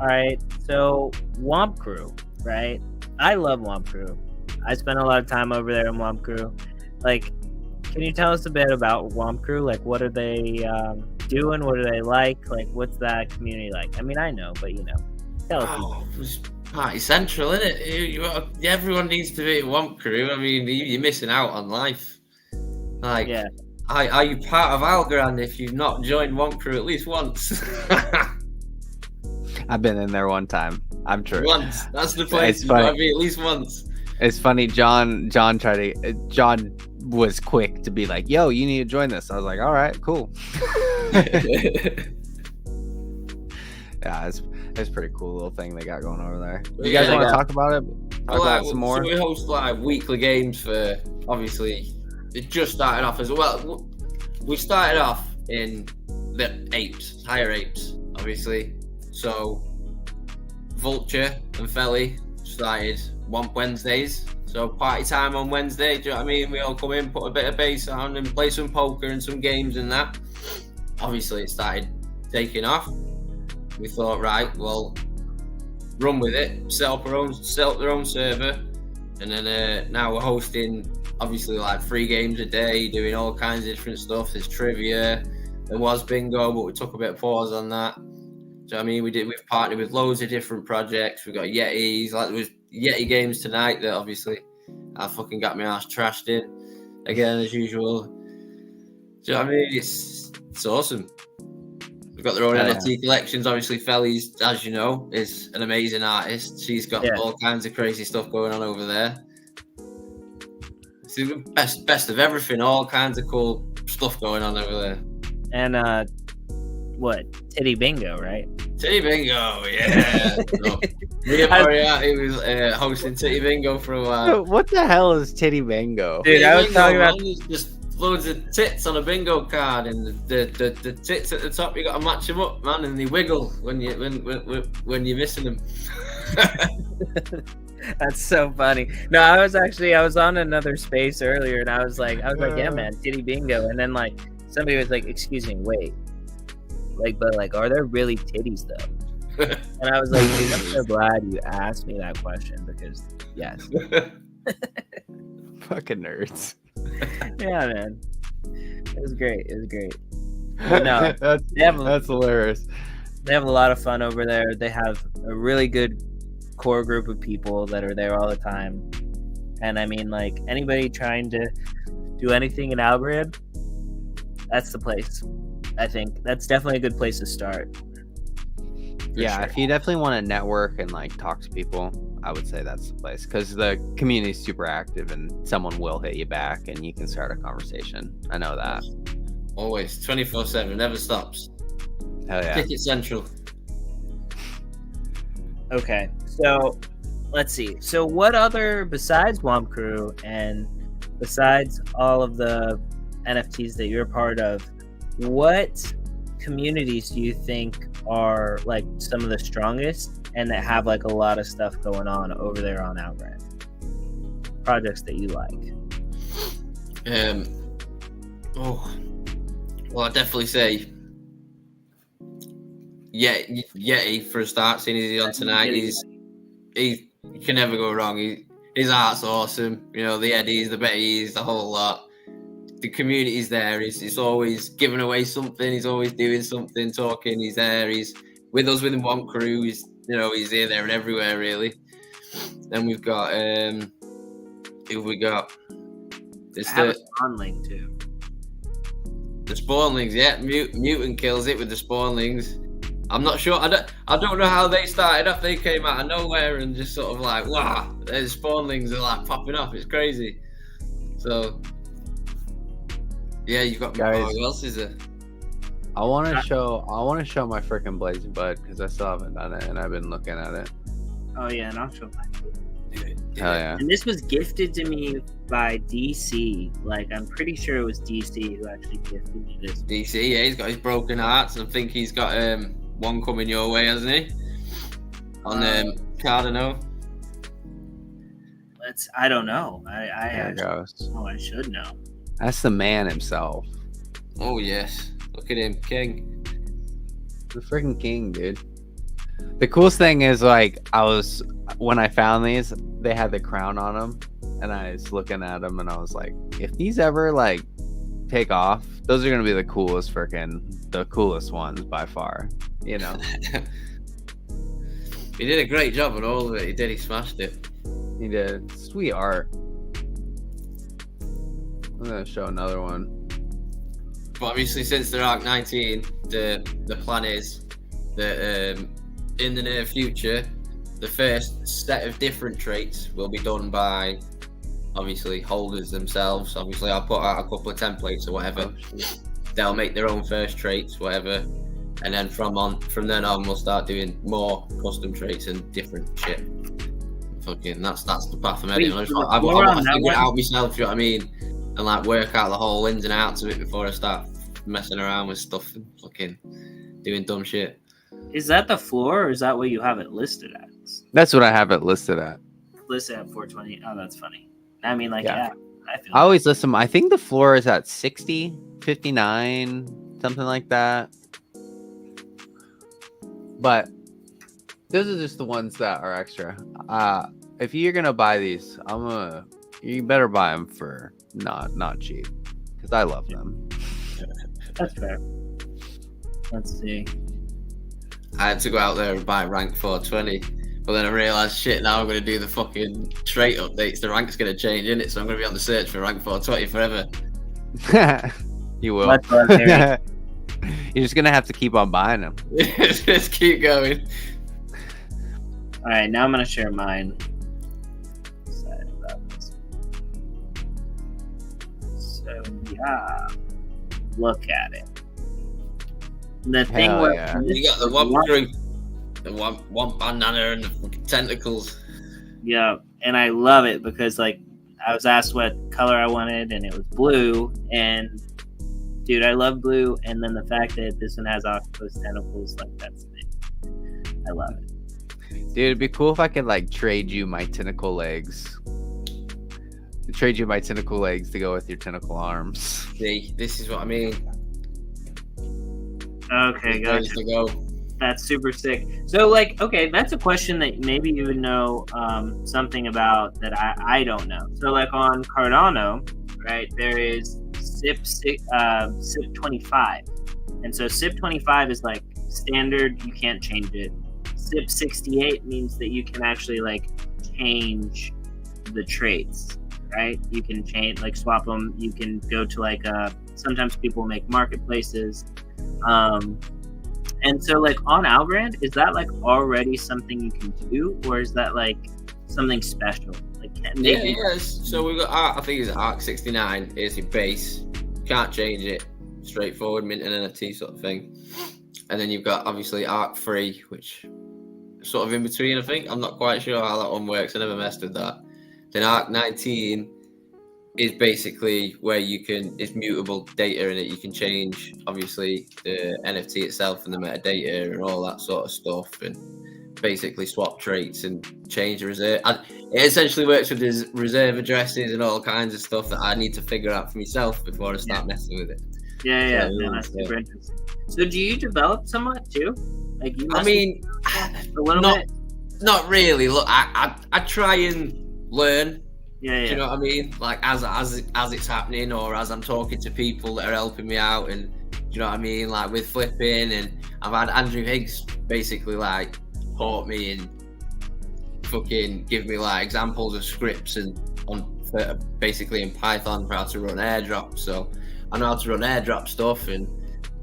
All right, so Womp Crew, right? I love Womp Crew. I spent a lot of time over there in Womp Crew. Like, can you tell us a bit about Womp Crew? Like, what are they doing? What are they like? Like, what's that community like? I mean, I know, but tell us. It's party central, isn't it? Everyone needs to be at Womp Crew. I mean, you're missing out on life. Like, are you part of Algorand if you've not joined Womp Crew at least once? I've been in there one time. I'm sure. Once. That's the place. You gotta be at least once. It's funny. John was quick to be like, "Yo, you need to join this." I was like, "All right, cool." Yeah, it's a pretty cool little thing they got going over there. You guys want to talk about it? Talk about some more. So we host like weekly games for. Obviously, it just started off as well. We started off in the higher apes, obviously. So Vulture and Felly started Womp Wednesdays. So party time on Wednesday, do you know what I mean? We all come in, put a bit of bass on and play some poker and some games and that. Obviously it started taking off. We thought, right, well, run with it, set up their own server. And then now we're hosting obviously like 3 games a day, doing all kinds of different stuff. There's trivia, there was bingo, but we took a bit of pause on that. So I mean, we've partnered with loads of different projects. We've got Yetis, like there was Yeti games tonight that obviously I fucking got my ass trashed in again as usual. So I mean, it's awesome. We've got their own NFT collections. Obviously, Felly's, as you know, is an amazing artist. She's got all kinds of crazy stuff going on over there. It's the best of everything. All kinds of cool stuff going on over there. And Titty Bingo, right? Titty Bingo, yeah. So, me and Moriarty was hosting Titty Bingo for a while. What the hell is Titty Bingo? Dude, I was talking about just loads of tits on a bingo card, and the tits at the top, you got to match them up, man, and they wiggle when you're missing them. That's so funny. No, I was on another space earlier, and I was like, yeah, man, Titty Bingo, and then like somebody was like, excuse me, wait. Like, but like, are there really titties though? And I was like, dude, I'm so glad you asked me that question because yes. Fucking nerds. Yeah, man. It was great. No, that's hilarious. they have a lot of fun over there. They have a really good core group of people that are there all the time. And I mean, like, anybody trying to do anything in Algorand, that's the place. I think that's definitely a good place to start. Yeah, sure. if you definitely want to network and like talk to people, I would say that's the place, because the community is super active and someone will hit you back and you can start a conversation. I know that. Always 24/7, never stops. Hell yeah. Ticket Central. Okay, so let's see. So what other, besides Womp Crew and besides all of the NFTs that you're part of, what communities do you think are like some of the strongest and that have like a lot of stuff going on over there on Algorand? Projects that you like? Well, I'd definitely say Yeti for a start, seeing as he's on tonight. You can never go wrong. His art's awesome. You know, the Eddies, the Bettys, the whole lot. The community's there. He's always giving away something. He's always doing something, talking. He's there. He's with us with One Crew. He's here, there, and everywhere, really. Then we've got who have we got? I have a Spawnling too. The Spawnlings, yeah. Mutant kills it with the Spawnlings. I'm not sure. I don't know how they started off. They came out of nowhere and just sort of like, wow, the Spawnlings are like popping off. It's crazy. So, yeah, you've got guys. Who else is there? I want to show my freaking Blazing Bud, because I still haven't done it and I've been looking at it. Oh yeah, and I'll show mine too. Hell yeah. And this was gifted to me by DC. Like, I'm pretty sure it was DC who actually gifted me this. DC, yeah, he's got his broken hearts. I think he's got one coming your way, hasn't he? On Cardano. I don't know. There goes. Oh, I should know. That's the man himself. Oh yes, look at him, king. The freaking king, dude. The coolest thing is, like, when I found these, they had the crown on them, and I was looking at them, and I was like, if these ever like take off, those are gonna be the coolest ones by far. You know. He did a great job on all of it. He smashed it. He did. Sweet art. I'm gonna show another one. But obviously, since they're Arc 19, the plan is that in the near future, the first set of different traits will be done by obviously holders themselves. Obviously, I'll put out a couple of templates or whatever. They'll make their own first traits, whatever, and then from then on, we'll start doing more custom traits and different shit. Fucking, that's the path I'm heading. I want to figure it out myself. You know what I mean? And like work out the whole ins and outs of it before I start messing around with stuff and fucking doing dumb shit. Is that the floor, or is that what you have it listed as? That's what I have it listed at. Listed at 420. Oh, that's funny. I mean, like, Yeah. I always list them. I think the floor is at 60, 59, something like that. But those are just the ones that are extra. If you're gonna buy these, you better buy them for not cheap, because I love them. That's fair. Let's see. I had to go out there and buy rank 420, but then I realised, shit, now I'm going to do the fucking trait updates. The rank's going to change, innit? So I'm going to be on the search for rank 420 forever. You will. You're just going to have to keep on buying them. Just keep going. All right, now I'm going to share mine. So, yeah. Look at it. The thing where you got the one drink, the one banana and the fucking tentacles. Yeah, and I love it because, like, I was asked what color I wanted, and it was blue. And dude, I love blue. And then the fact that this one has octopus tentacles, like, that's me. I love it. Dude, it'd be cool if I could like trade you my tentacle legs. Trade you my tentacle legs to go with your tentacle arms. See, this is what I mean. Okay, gotcha. That's super sick. So, like, okay, that's a question that maybe you would know something about that I don't know. So, like, on Cardano, right, there is SIP 25. And so SIP 25 is like standard, you can't change it. SIP 68 means that you can actually like change the traits, right? You can change, like swap them. You can go to like sometimes people make marketplaces. And so like on Algorand, is that like already something you can do, or is that like something special? Like yes. So we've got Arc, I think it's Arc 69 is your base. Can't change it. Straightforward mint and NFT sort of thing. And then you've got obviously Arc 3, which is sort of in between, I think. I'm not quite sure how that one works. I never messed with that. Then Arc 19 is basically where you can, it's mutable data in it. You can change obviously the NFT itself and the metadata and all that sort of stuff, and basically swap traits and change the reserve. And it essentially works with the reserve addresses and all kinds of stuff that I need to figure out for myself before I start messing with it. Yeah, that's super interesting. So do you develop somewhat too? Like you I mean, a little bit? Not really. Look, I try and learn. Yeah. Do you know what I mean? Like as it's happening, or as I'm talking to people that are helping me out, and do you know what I mean? Like with flipping, and I've had Andrew Higgs basically like taught me and fucking give me like examples of scripts and basically in Python for how to run airdrop. So I know how to run airdrop stuff and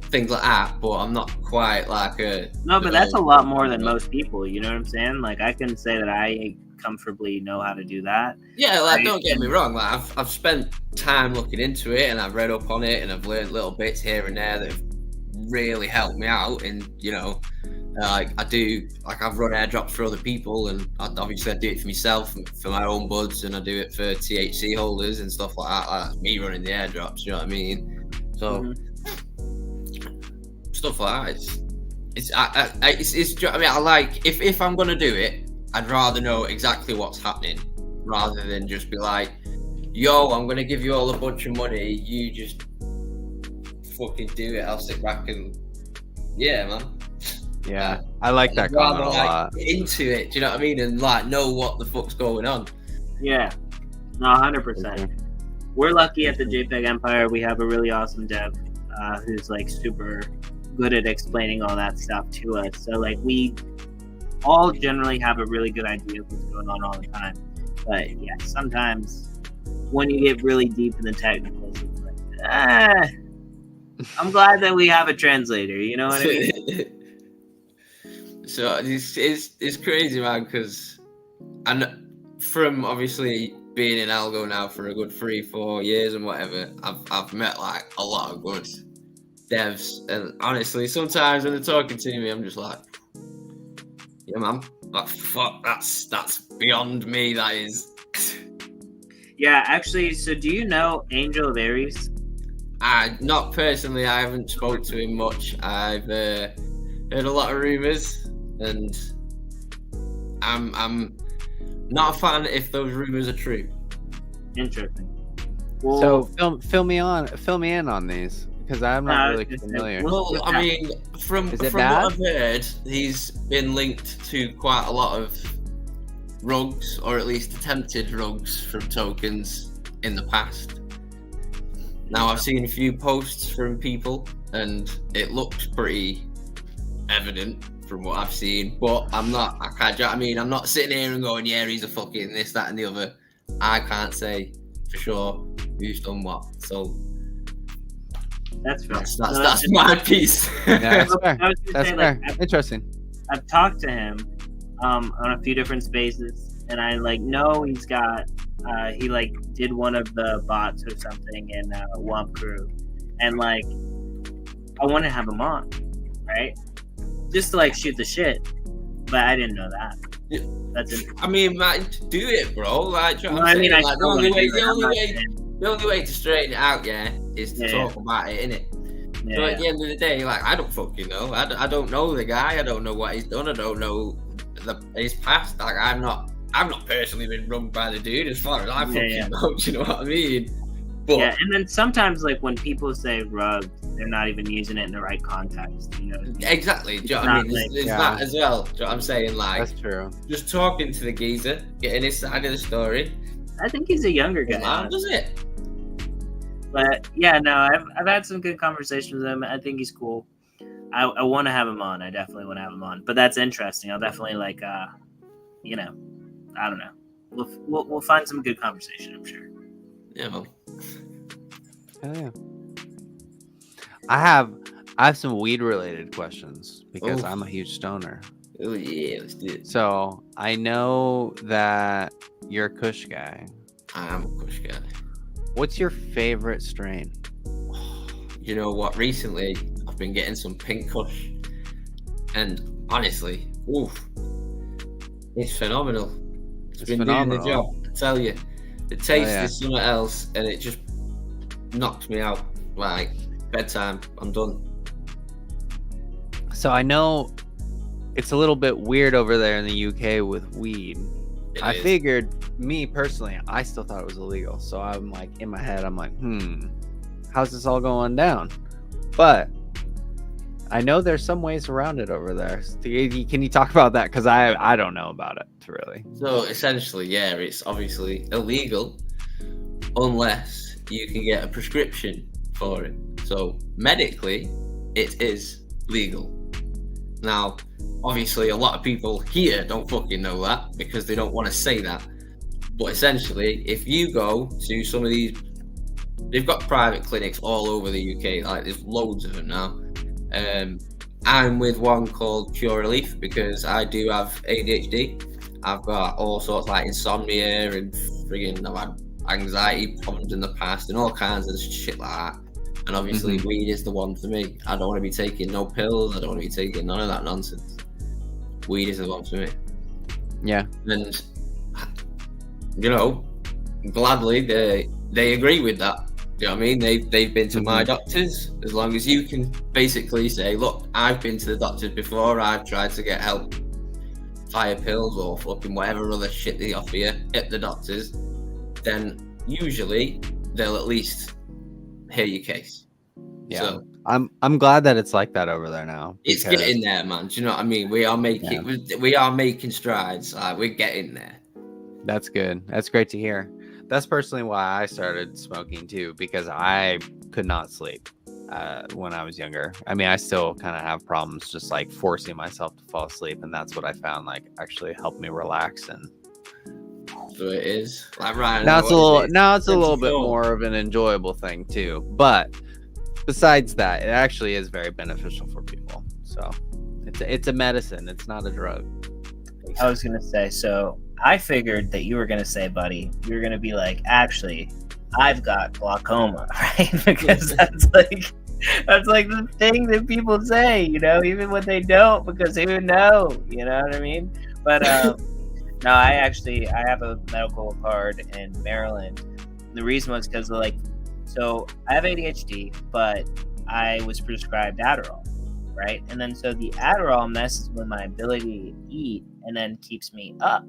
things like that, but I'm not quite like a no. But that's a lot more than most people. You know what I'm saying? Like I can say that I comfortably know how to do that. Yeah, like don't get me wrong, like I've spent time looking into it and I've read up on it and I've learned little bits here and there that have really helped me out. And you know, like I do, like I've run airdrops for other people, and obviously I do it for myself and for my own buds, and I do it for THC holders and stuff like that. Like that's me running the airdrops, you know what I mean? So stuff like that. It's I mean, I like if I'm gonna do it, I'd rather know exactly what's happening rather than just be like, yo, I'm going to give you all a bunch of money. You just fucking do it. I'll sit back and, yeah, man. Yeah, I like that comment a lot. Get into it, do you know what I mean? And like know what the fuck's going on. Yeah, no, 100%. We're lucky at the JPEG Empire. We have a really awesome dev who's like super good at explaining all that stuff to us. So like we all generally have a really good idea of what's going on all the time. But yeah, sometimes when you get really deep in the technicals, it's like, I'm glad that we have a translator, you know what I mean? So it's crazy, man, because from obviously being in ALGO now for a good 3-4 years and whatever, I've met like a lot of good devs, and honestly, sometimes when they're talking to me, I'm just like, yeah, man, like fuck, that's beyond me. That is. Yeah, actually. So, do you know Angel of Aries? Not personally. I haven't spoke to him much. I've heard a lot of rumors, and I'm not a fan if those rumors are true. Interesting. Well, so fill me in on these, because I'm not really familiar. Well, I mean, from what I've heard, he's been linked to quite a lot of rugs, or at least attempted rugs from tokens in the past. Now, I've seen a few posts from people, and it looks pretty evident from what I've seen. But I'm not sitting here and going, yeah, he's a fucking this, that, and the other. I can't say for sure who's done what. So that's fair. That's my piece. Yeah, that's fair. Interesting. I've talked to him on a few different spaces, and I like know he's got he like did one of the bots or something in Womp Crew, and like I want to have him on, right? Just to like shoot the shit, but I didn't know that. Yeah. That's interesting. I mean, man, do it, bro. Like, the only way to straighten it out, is to talk about it, innit? Yeah. So at the end of the day, like, I don't fucking know. I don't know the guy. I don't know what he's done. I don't know his past. Like, I've not personally been run by the dude as far as I fucking know. Do you know what I mean? But, yeah, and then sometimes, like, when people say rug, they're not even using it in the right context, you know? Exactly. Do you know what I mean? It's that as well. Do you know what I'm saying? Like, that's true. Just talking to the geezer, getting his side of the story. I think he's a younger guy. Does it? But yeah, no, I've had some good conversations with him. I think he's cool. I want to have him on. I definitely want to have him on. But that's interesting. I'll definitely like, you know, I don't know. We'll find some good conversation. I'm sure. Yeah, man. Hell yeah. I have some weed related questions because I'm a huge stoner. Oh yeah, let's do it. So I know that you're a Kush guy. I am a Kush guy. What's your favorite strain? You know what? Recently, I've been getting some pink Kush, and honestly, it's phenomenal. It's been phenomenal. doing the job. I tell you, the taste is something else, and it just knocks me out. Like bedtime, I'm done. So I know it's a little bit weird over there in the UK with weed. I figured, me personally, I still thought it was illegal. So I'm like, in my head, I'm like, how's this all going down? But I know there's some ways around it over there. Can you talk about that? Because I don't know about it, really. So essentially, yeah, it's obviously illegal unless you can get a prescription for it. So medically, it is legal. Now, obviously, a lot of people here don't fucking know that because they don't want to say that. But essentially, if you go to some of these, they've got private clinics all over the UK. Like there's loads of them now. I'm with one called Cure Relief because I do have ADHD. I've got all sorts like insomnia and friggin' I've had anxiety problems in the past and all kinds of shit like that. And obviously, weed is the one for me. I don't want to be taking no pills. I don't want to be taking none of that nonsense. Weed is the one for me. Yeah. And, you know, gladly they agree with that. Do you know what I mean? They've been to my doctors. As long as you can basically say, look, I've been to the doctors before. I've tried to get help via pills or fucking whatever other shit they offer you at the doctors. Then usually they'll at least hear your case. Yeah. So, I'm glad that it's like that over there now. It's getting there, man. Do you know what I mean? We are making strides. We're getting there. That's good. That's great to hear. That's personally why I started smoking too, because I could not sleep when I was younger. I mean, I still kind of have problems just like forcing myself to fall asleep, and that's what I found like actually helped me relax. And so it is like right now it's a little bit more of an enjoyable thing too. But besides that, it actually is very beneficial for people. So it's a medicine. It's not a drug. I was gonna say, so I figured that you were gonna say, buddy, you were gonna be like, actually, I've got glaucoma, right? Because that's like the thing that people say, you know, even when they don't, because they would know, you know what I mean? But no, I have a medical card in Maryland. The reason was because of so I have ADHD, but I was prescribed Adderall, right? And then so the Adderall messes with my ability to eat and then keeps me up,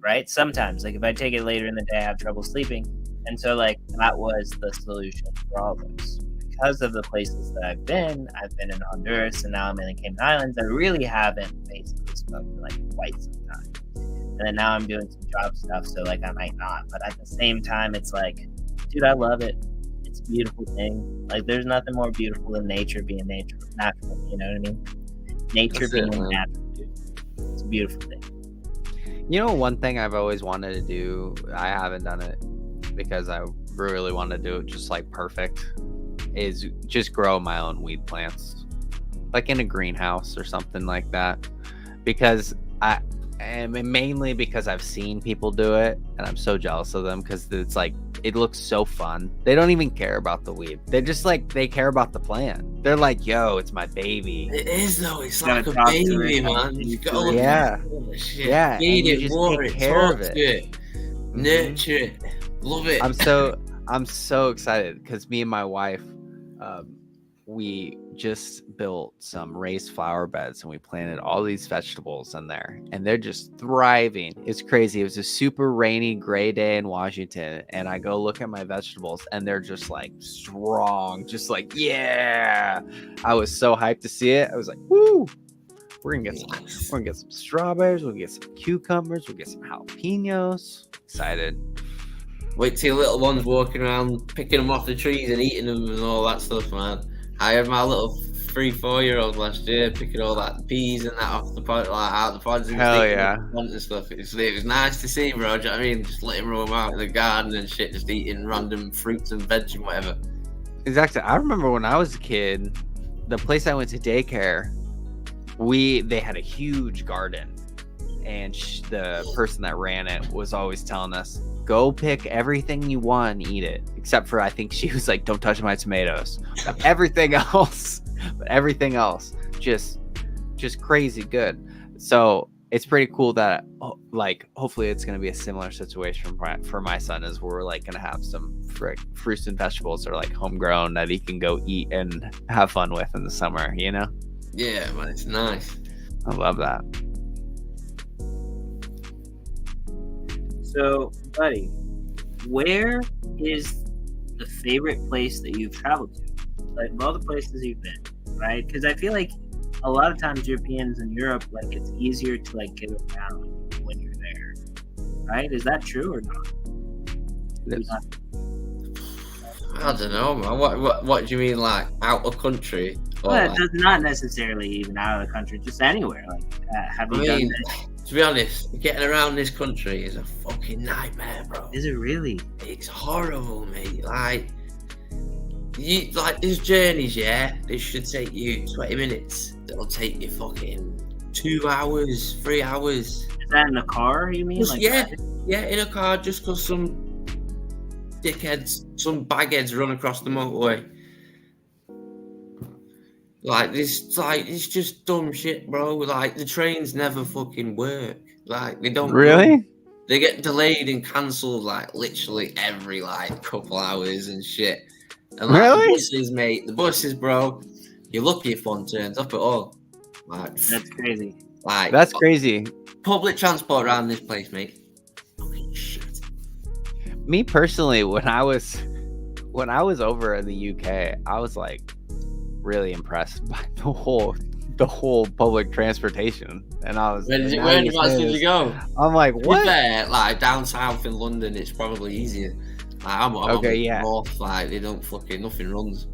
right? Sometimes, like if I take it later in the day, I have trouble sleeping. And so that was the solution for all those. Because of the places that I've been in Honduras and now I'm in the Cayman Islands, I really haven't basically smoked in quite some time. And then now I'm doing some job stuff, so I might not. But at the same time, it's dude, I love it. It's a beautiful thing. There's nothing more beautiful than nature being natural. You know what I mean? Nature being natural, dude. It's a beautiful thing. You know, one thing I've always wanted to do, I haven't done it because I really want to do it just perfect, is just grow my own weed plants, in a greenhouse or something like that. Because mainly because I've seen people do it and I'm so jealous of them because it's it looks so fun. They don't even care about the weed. They're just they care about the plant. They're like, yo, it's my baby. It is though. It's like a baby, man. You gotta look at shit. Yeah. Feed it, just water take it, care talk of it. to it, nurture it, love it. I'm so excited because me and my wife, we just built some raised flower beds and we planted all these vegetables in there and they're just thriving. It's crazy. It was a super rainy gray day in Washington and I go look at my vegetables and they're just strong, just yeah. I was so hyped to see it. I was like, woo, we're gonna get some strawberries, we'll get some cucumbers, we'll get some jalapenos. Excited. Wait till your little ones walking around, picking them off the trees and eating them and all that stuff, man. I had my little 3-4-year-old last year picking all that peas and that off the pod, like out the pods and Hell yeah. and stuff. It was nice to see, bro. Do you know what I mean? Just let him roam out in the garden and shit, just eating random fruits and veg and whatever. Exactly. I remember when I was a kid, the place I went to daycare, they had a huge garden, and the person that ran it was always telling us, go pick everything you want and eat it, except for, I think she was like, don't touch my tomatoes. But everything else, just crazy good. So it's pretty cool that, like, hopefully it's going to be a similar situation for my son, as we're like going to have some fruits and vegetables that are like homegrown that he can go eat and have fun with in the summer, you know? Yeah, man, it's nice. I love that. So, buddy, where is the favorite place that you've traveled to? Like, of all the places you've been, right? Because I feel like a lot of times Europeans in Europe, like, it's easier to like get around when you're there, right? Is that true or not? I don't know, man. What do you mean, like out of country? Well, like, not necessarily even out of the country, just anywhere. Like, have you done that? To be honest, getting around this country is a fucking nightmare, bro. Is it really? It's horrible, mate. Like these journeys, yeah, they should take you 20 minutes. They'll take you fucking 2 hours, 3 hours. Is that in a car, you mean? Just, like, yeah, in a car, just because some dickheads, some bagheads run across the motorway. Like, it's just dumb shit, bro. Like, the trains never fucking work. Like, they don't. Really? They get delayed and cancelled, like, literally every, like, couple hours and shit. And, like, really? The buses, mate. The buses, bro. You're lucky if one turns up at all. Like, that's crazy. Like, that's crazy. Public transport around this place, mate. Fucking shit. Me personally, when I was over in the UK, I was like really impressed by the whole public transportation, and I was. Where did you go? I'm like, what? Fair, like down south in London, it's probably easier. Like, I'm north, like they don't fucking nothing runs.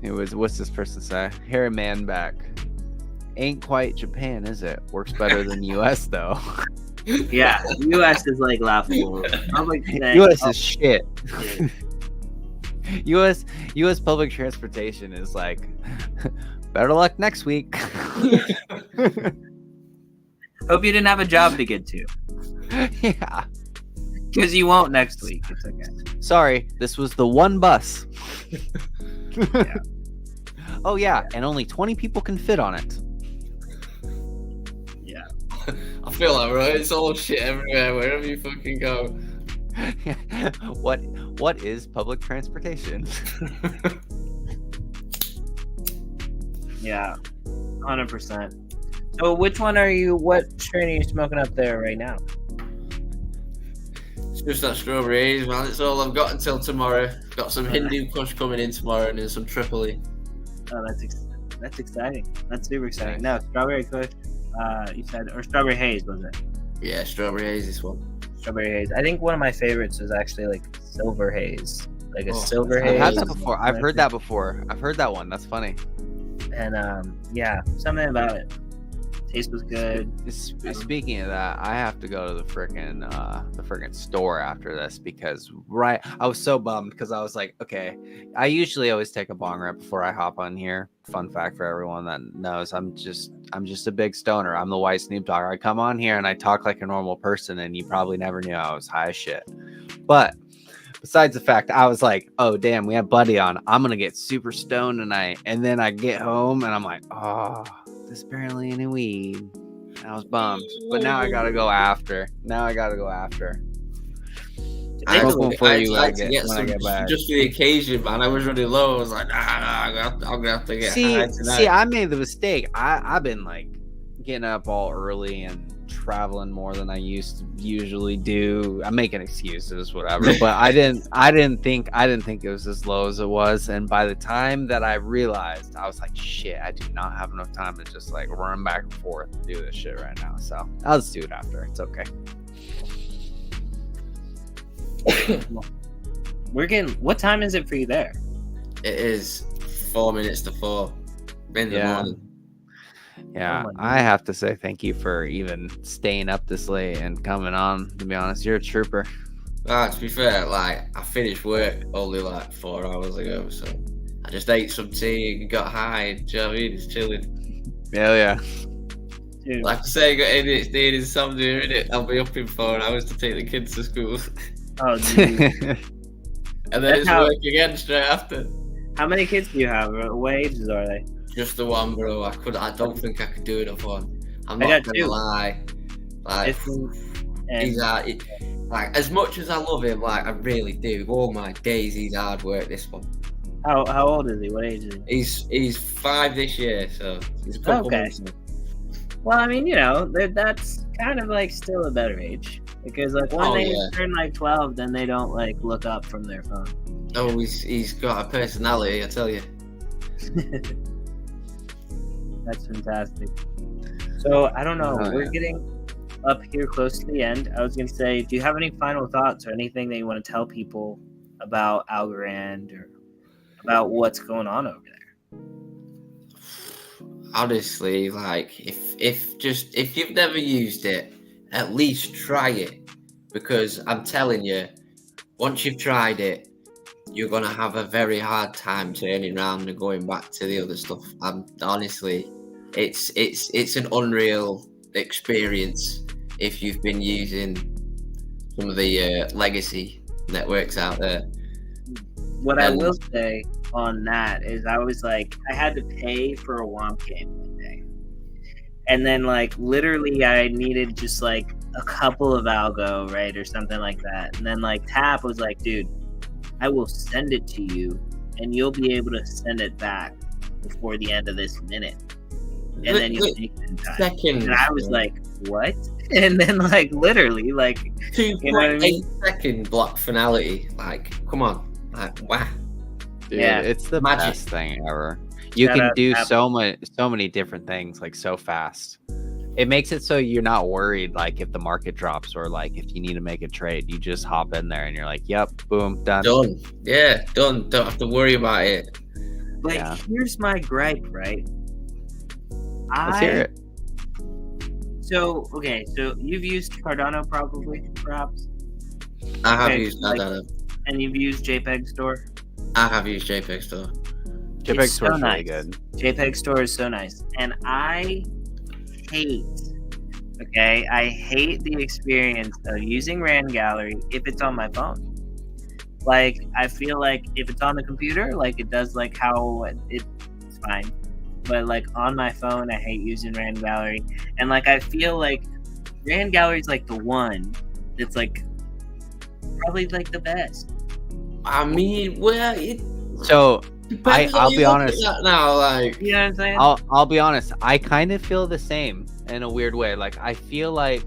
It was, what's this person say? Harry Man back. Ain't quite Japan, is it? Works better than US though. Yeah, US is like laughable. US is shit. US public transportation is like, better luck next week. Hope you didn't have a job to get to. Yeah. Because you won't next week. It's okay. Sorry, this was the one bus. Yeah. Oh yeah, and only 20 people can fit on it. Yeah. I feel like, right? It's all shit everywhere, wherever you fucking go. What is public transportation? Yeah, 100%. So what strain are you smoking up there right now? It's just that strawberry haze, man. It's all I've got until tomorrow. Got some Hindu Kush coming in tomorrow and then some Tripoli. Oh, that's exciting. That's super exciting. No, strawberry Kush, you said, or strawberry haze, was it? Yeah, strawberry haze, this one. Strawberry haze. I think one of my favorites is actually like silver haze. Like a silver haze. I've had that before. I've heard that before. I've heard that one. That's funny. And yeah, something about it. Taste was good. Speaking of that, I have to go to the frickin' store after this because I was so bummed because I was like, okay, I usually always take a bong rip before I hop on here. Fun fact for everyone that knows, I'm just a big stoner. I'm the white Snoop Dogg. I come on here and I talk like a normal person, and you probably never knew I was high as shit. But besides the fact, I was like, oh damn, we have Buddy on. I'm gonna get super stoned tonight, and then I get home and I'm like, oh. There's barely any weed. I was bummed, but now I gotta go after. I get back. Just for the occasion, man. I was running low. I was like, I'm gonna have to get high tonight. See, I made the mistake. I've been like getting up all early and traveling more than I usually do. I'm making excuses, whatever. But I didn't think it was as low as it was. And by the time that I realized, I was like, shit, I do not have enough time to just like run back and forth and do this shit right now. So I'll just do it after. It's okay. We're getting. What time is it for you there? It is 4 minutes to 4 in the morning. Yeah, Oh I have to say thank you for even staying up this late and coming on. To be honest, you're a trooper. To be fair, like I finished work only like 4 hours ago, so I just ate some tea and got high. Do you know what I mean? It's chilling. Hell yeah. Dude. Like I say, I got ADHD and insomnia in it. I'll be up in 4 hours to take the kids to school. Oh, dude. And then it's work again straight after. How many kids do you have? What ages are they? Just the one, bro. I don't think I could do another one. I'm not gonna two. lie. Like, he's like as much as I love him, like I really do. All my days, he's hard work. This one. How old is he? What age is he? He's 5 this year, so he's a couple months. Well, I mean, that's kind of like still a better age because like when they turn like 12, then they don't like look up from their phone. Oh, he's got a personality, I tell you. That's fantastic. So I don't know. We're getting up here close to the end. I was gonna say, do you have any final thoughts or anything that you want to tell people about Algorand or about what's going on over there? Honestly, like if you've never used it, at least try it, because I'm telling you, once you've tried it, you're gonna have a very hard time turning around and going back to the other stuff. Honestly, it's an unreal experience if you've been using some of the legacy networks out there. What I will say on that is I was like, I had to pay for a Womp game one day. And then like literally I needed just like a couple of algo, right? Or something like that. And then like Tap was like, dude, I will send it to you and you'll be able to send it back before the end of this minute. And then you take it in time. And I was like, what? And then like literally like 2.8 second block finality. Like, come on. Like, wow. Dude, it's the best thing ever. You can do so many different things like so fast. It makes it so you're not worried like if the market drops or like if you need to make a trade, you just hop in there and you're like, yep, boom, done. Done. Yeah, done. Don't have to worry about it. But here's my gripe, right? Let's hear it. So you've used Cardano probably, perhaps? I have used Cardano. And you've used JPEG Store? I have used JPEG Store. JPEG Store is really good. JPEG Store is so nice. And I hate the experience of using Rand Gallery if it's on my phone. Like, I feel like if it's on the computer, like it does like how it's fine. But like on my phone, I hate using Rand Gallery. And like, I feel like Rand Gallery is like the one that's like probably like the best. I mean, well, I'll be honest. Now, like, you know what I'm saying? I'll be honest. I kind of feel the same in a weird way. Like, I feel like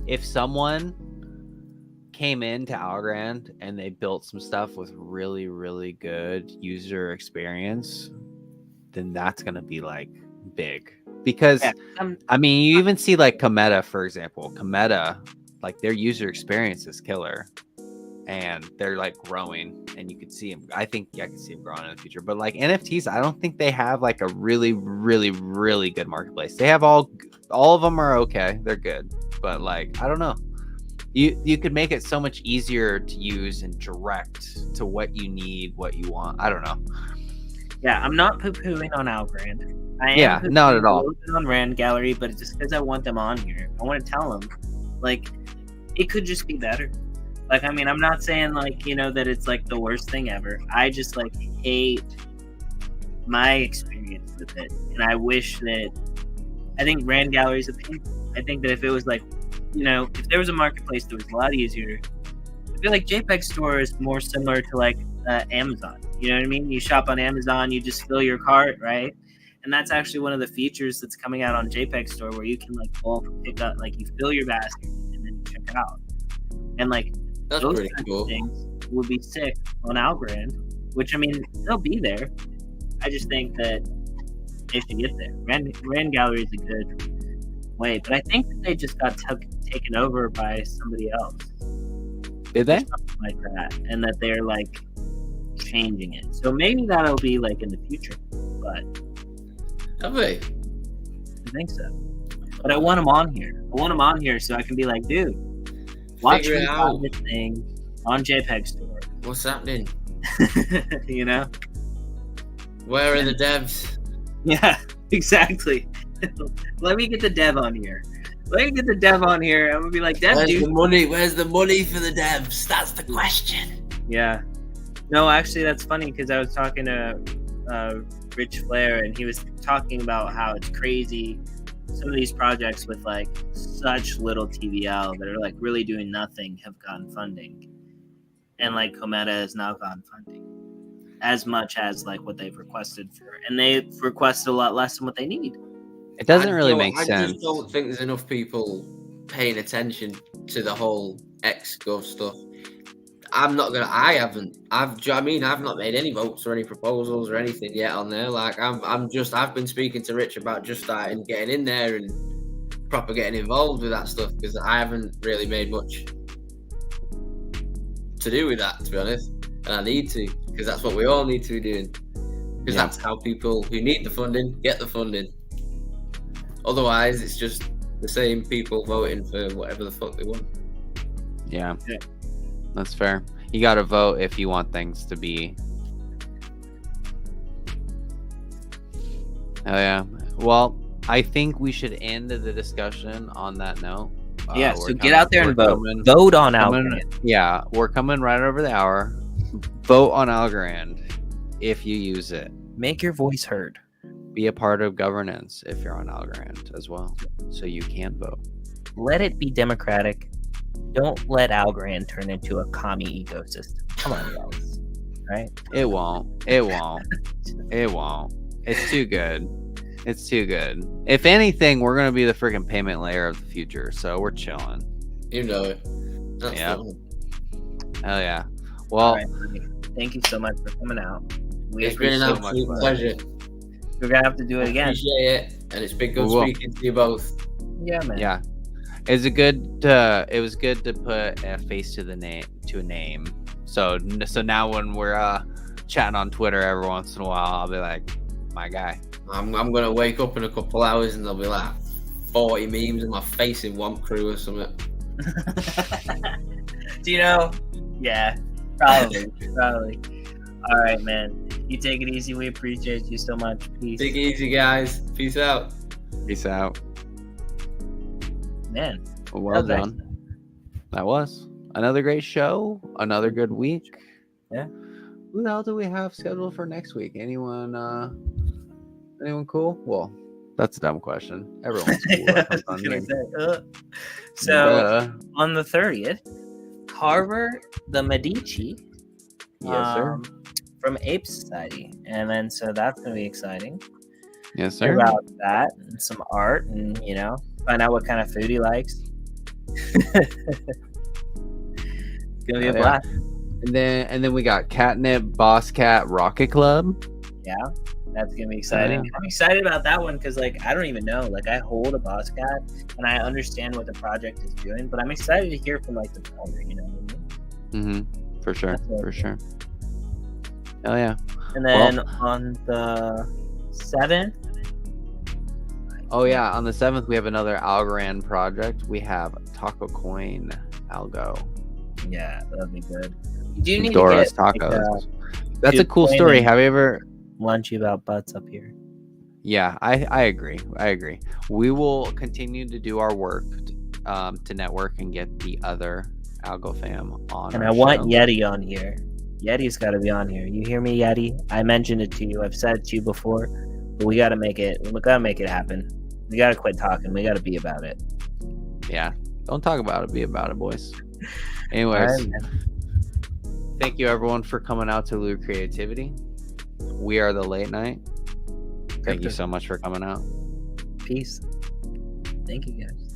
if someone came into Algorand and they built some stuff with really, really good user experience, then that's gonna be like big. Because I mean, you even see like Cometa, for example. Cometa, like their user experience is killer. And they're like growing, and you can see them. I think I can see them growing in the future. But like NFTs, I don't think they have like a really, really, really good marketplace. They have all of them are okay. They're good, but like I don't know. You could make it so much easier to use and direct to what you need, what you want. I don't know. Yeah, I'm not poo-pooing on Algorand. Not at all. A little bit on Rand Gallery, but it's just because I want them on here. I want to tell them, like, it could just be better. Like, I mean, I'm not saying, like, that it's, like, the worst thing ever. I just, like, hate my experience with it. And I wish that... I think Rand Gallery's a pain. I think that if it was, like, if there was a marketplace that was a lot easier... I feel like JPEG Store is more similar to, like, Amazon. You know what I mean? You shop on Amazon, you just fill your cart, right? And that's actually one of the features that's coming out on JPEG Store where you can, like, bulk pick up... Like, you fill your basket and then you check it out. And, like... That's those pretty cool. Things will be sick on Algorand, which I mean they'll be there. I just think that they should get there. Rand Gallery is a good way, but I think that they just got taken over by somebody else. Did they? Something like that, and that they're like changing it. So maybe that'll be like in the future, but Have they? I think so. But I want them on here. I want them on here so I can be like, dude, watch Figure me it buy out. this thing on JPEG Store. What's happening? You know? Where are the devs? Yeah, exactly. Let me get the dev on here. Let me get the dev on here. I'm gonna be like, dev, Where's dude. the money? Where's the money for the devs? That's the question. Yeah. No, actually, that's funny because I was talking to Rich Flair, and he was talking about how it's crazy. Some of these projects with like such little TVL that are like really doing nothing have gotten funding, and like Cometa has now gotten funding as much as like what they've requested for, and they've requested a lot less than what they need. It doesn't really make I sense. just don't think there's enough people paying attention to the whole XGov stuff. I'm not gonna. I haven't. Do you know what I mean? I've not made any votes or any proposals or anything yet on there. Like I've been speaking to Rich about just starting getting in there and proper getting involved with that stuff because I haven't really made much to do with that, to be honest. And I need to, because that's what we all need to be doing. Because that's how people who need the funding get the funding. Otherwise, it's just the same people voting for whatever the fuck they want. Yeah. That's fair. You got to vote if you want things to be. Oh, yeah. Well, I think we should end the discussion on that note. Yeah, so get out there and vote. Vote on Algorand. Yeah, we're coming right over the hour. Vote on Algorand if you use it. Make your voice heard. Be a part of governance if you're on Algorand as well, so you can vote. Let it be democratic. Don't let Algorand turn into a commie ecosystem. Come on, guys. Right? It won't. It won't. It won't. It's too good. It's too good. If anything, we're gonna be the freaking payment layer of the future, so we're chilling. You know it. That's Yeah. fun. Hell yeah. Well, All right, buddy. Thank you so much for coming out. It's been an absolute pleasure. We're gonna have to do it again. Appreciate it, and it's been good We will. speaking to you both. Yeah, man. yeah. It was good to put a face to the name to a name. So now when we're chatting on Twitter every once in a while, I'll be like, my guy. I'm gonna wake up in a couple hours and there'll be like 40 memes of my face in Womp Crew or something. Do you know? Yeah, probably. Probably. All right, man. You take it easy. We appreciate you so much. Peace. Take it easy, guys. Peace out. Peace out. Man. Well that was done. That was another great show. Another good week. Yeah. Who the hell do we have scheduled for next week? Anyone cool? Well, that's a dumb question. Everyone's cool. I was gonna say, So on the 30th, Carver the Medici. Yes, sir. From Ape Society. And then so that's gonna be exciting. Yes, Hear sir. about that and some art and find out what kind of food he likes. It's gonna be a Yeah. blast. And then we got Catnip, Boss Cat, Rocket Club. Yeah, that's gonna be exciting. I'm excited about that one because I don't even know. I hold a Boss Cat and I understand what the project is doing, but I'm excited to hear from the founder. You know what I mean? Mm-hmm. For sure. That's For sure. Hell yeah. And then on the 7th. Oh yeah, on the 7th we have another Algorand project. We have Taco Coin Algo. Yeah, that'd be good. You do need Dora's to get Tacos. That's a Dude, cool story. Wayne- Have you ever? lunchy about butts up here. Yeah, I agree. I agree. We will continue to do our work to network and get the other Algo fam on. And our I want show. Yeti on here. Yeti's got to be on here. You hear me, Yeti? I mentioned it to you. I've said it to you before, but we got to make it. We got to make it happen. We got to quit talking. We got to be about it. Yeah, don't talk about it. Be about it, boys. Anyways, All right, man. thank you everyone for coming out to Lou Creativity. We are the late night. Thank you so much for coming out. Peace. Thank you, guys.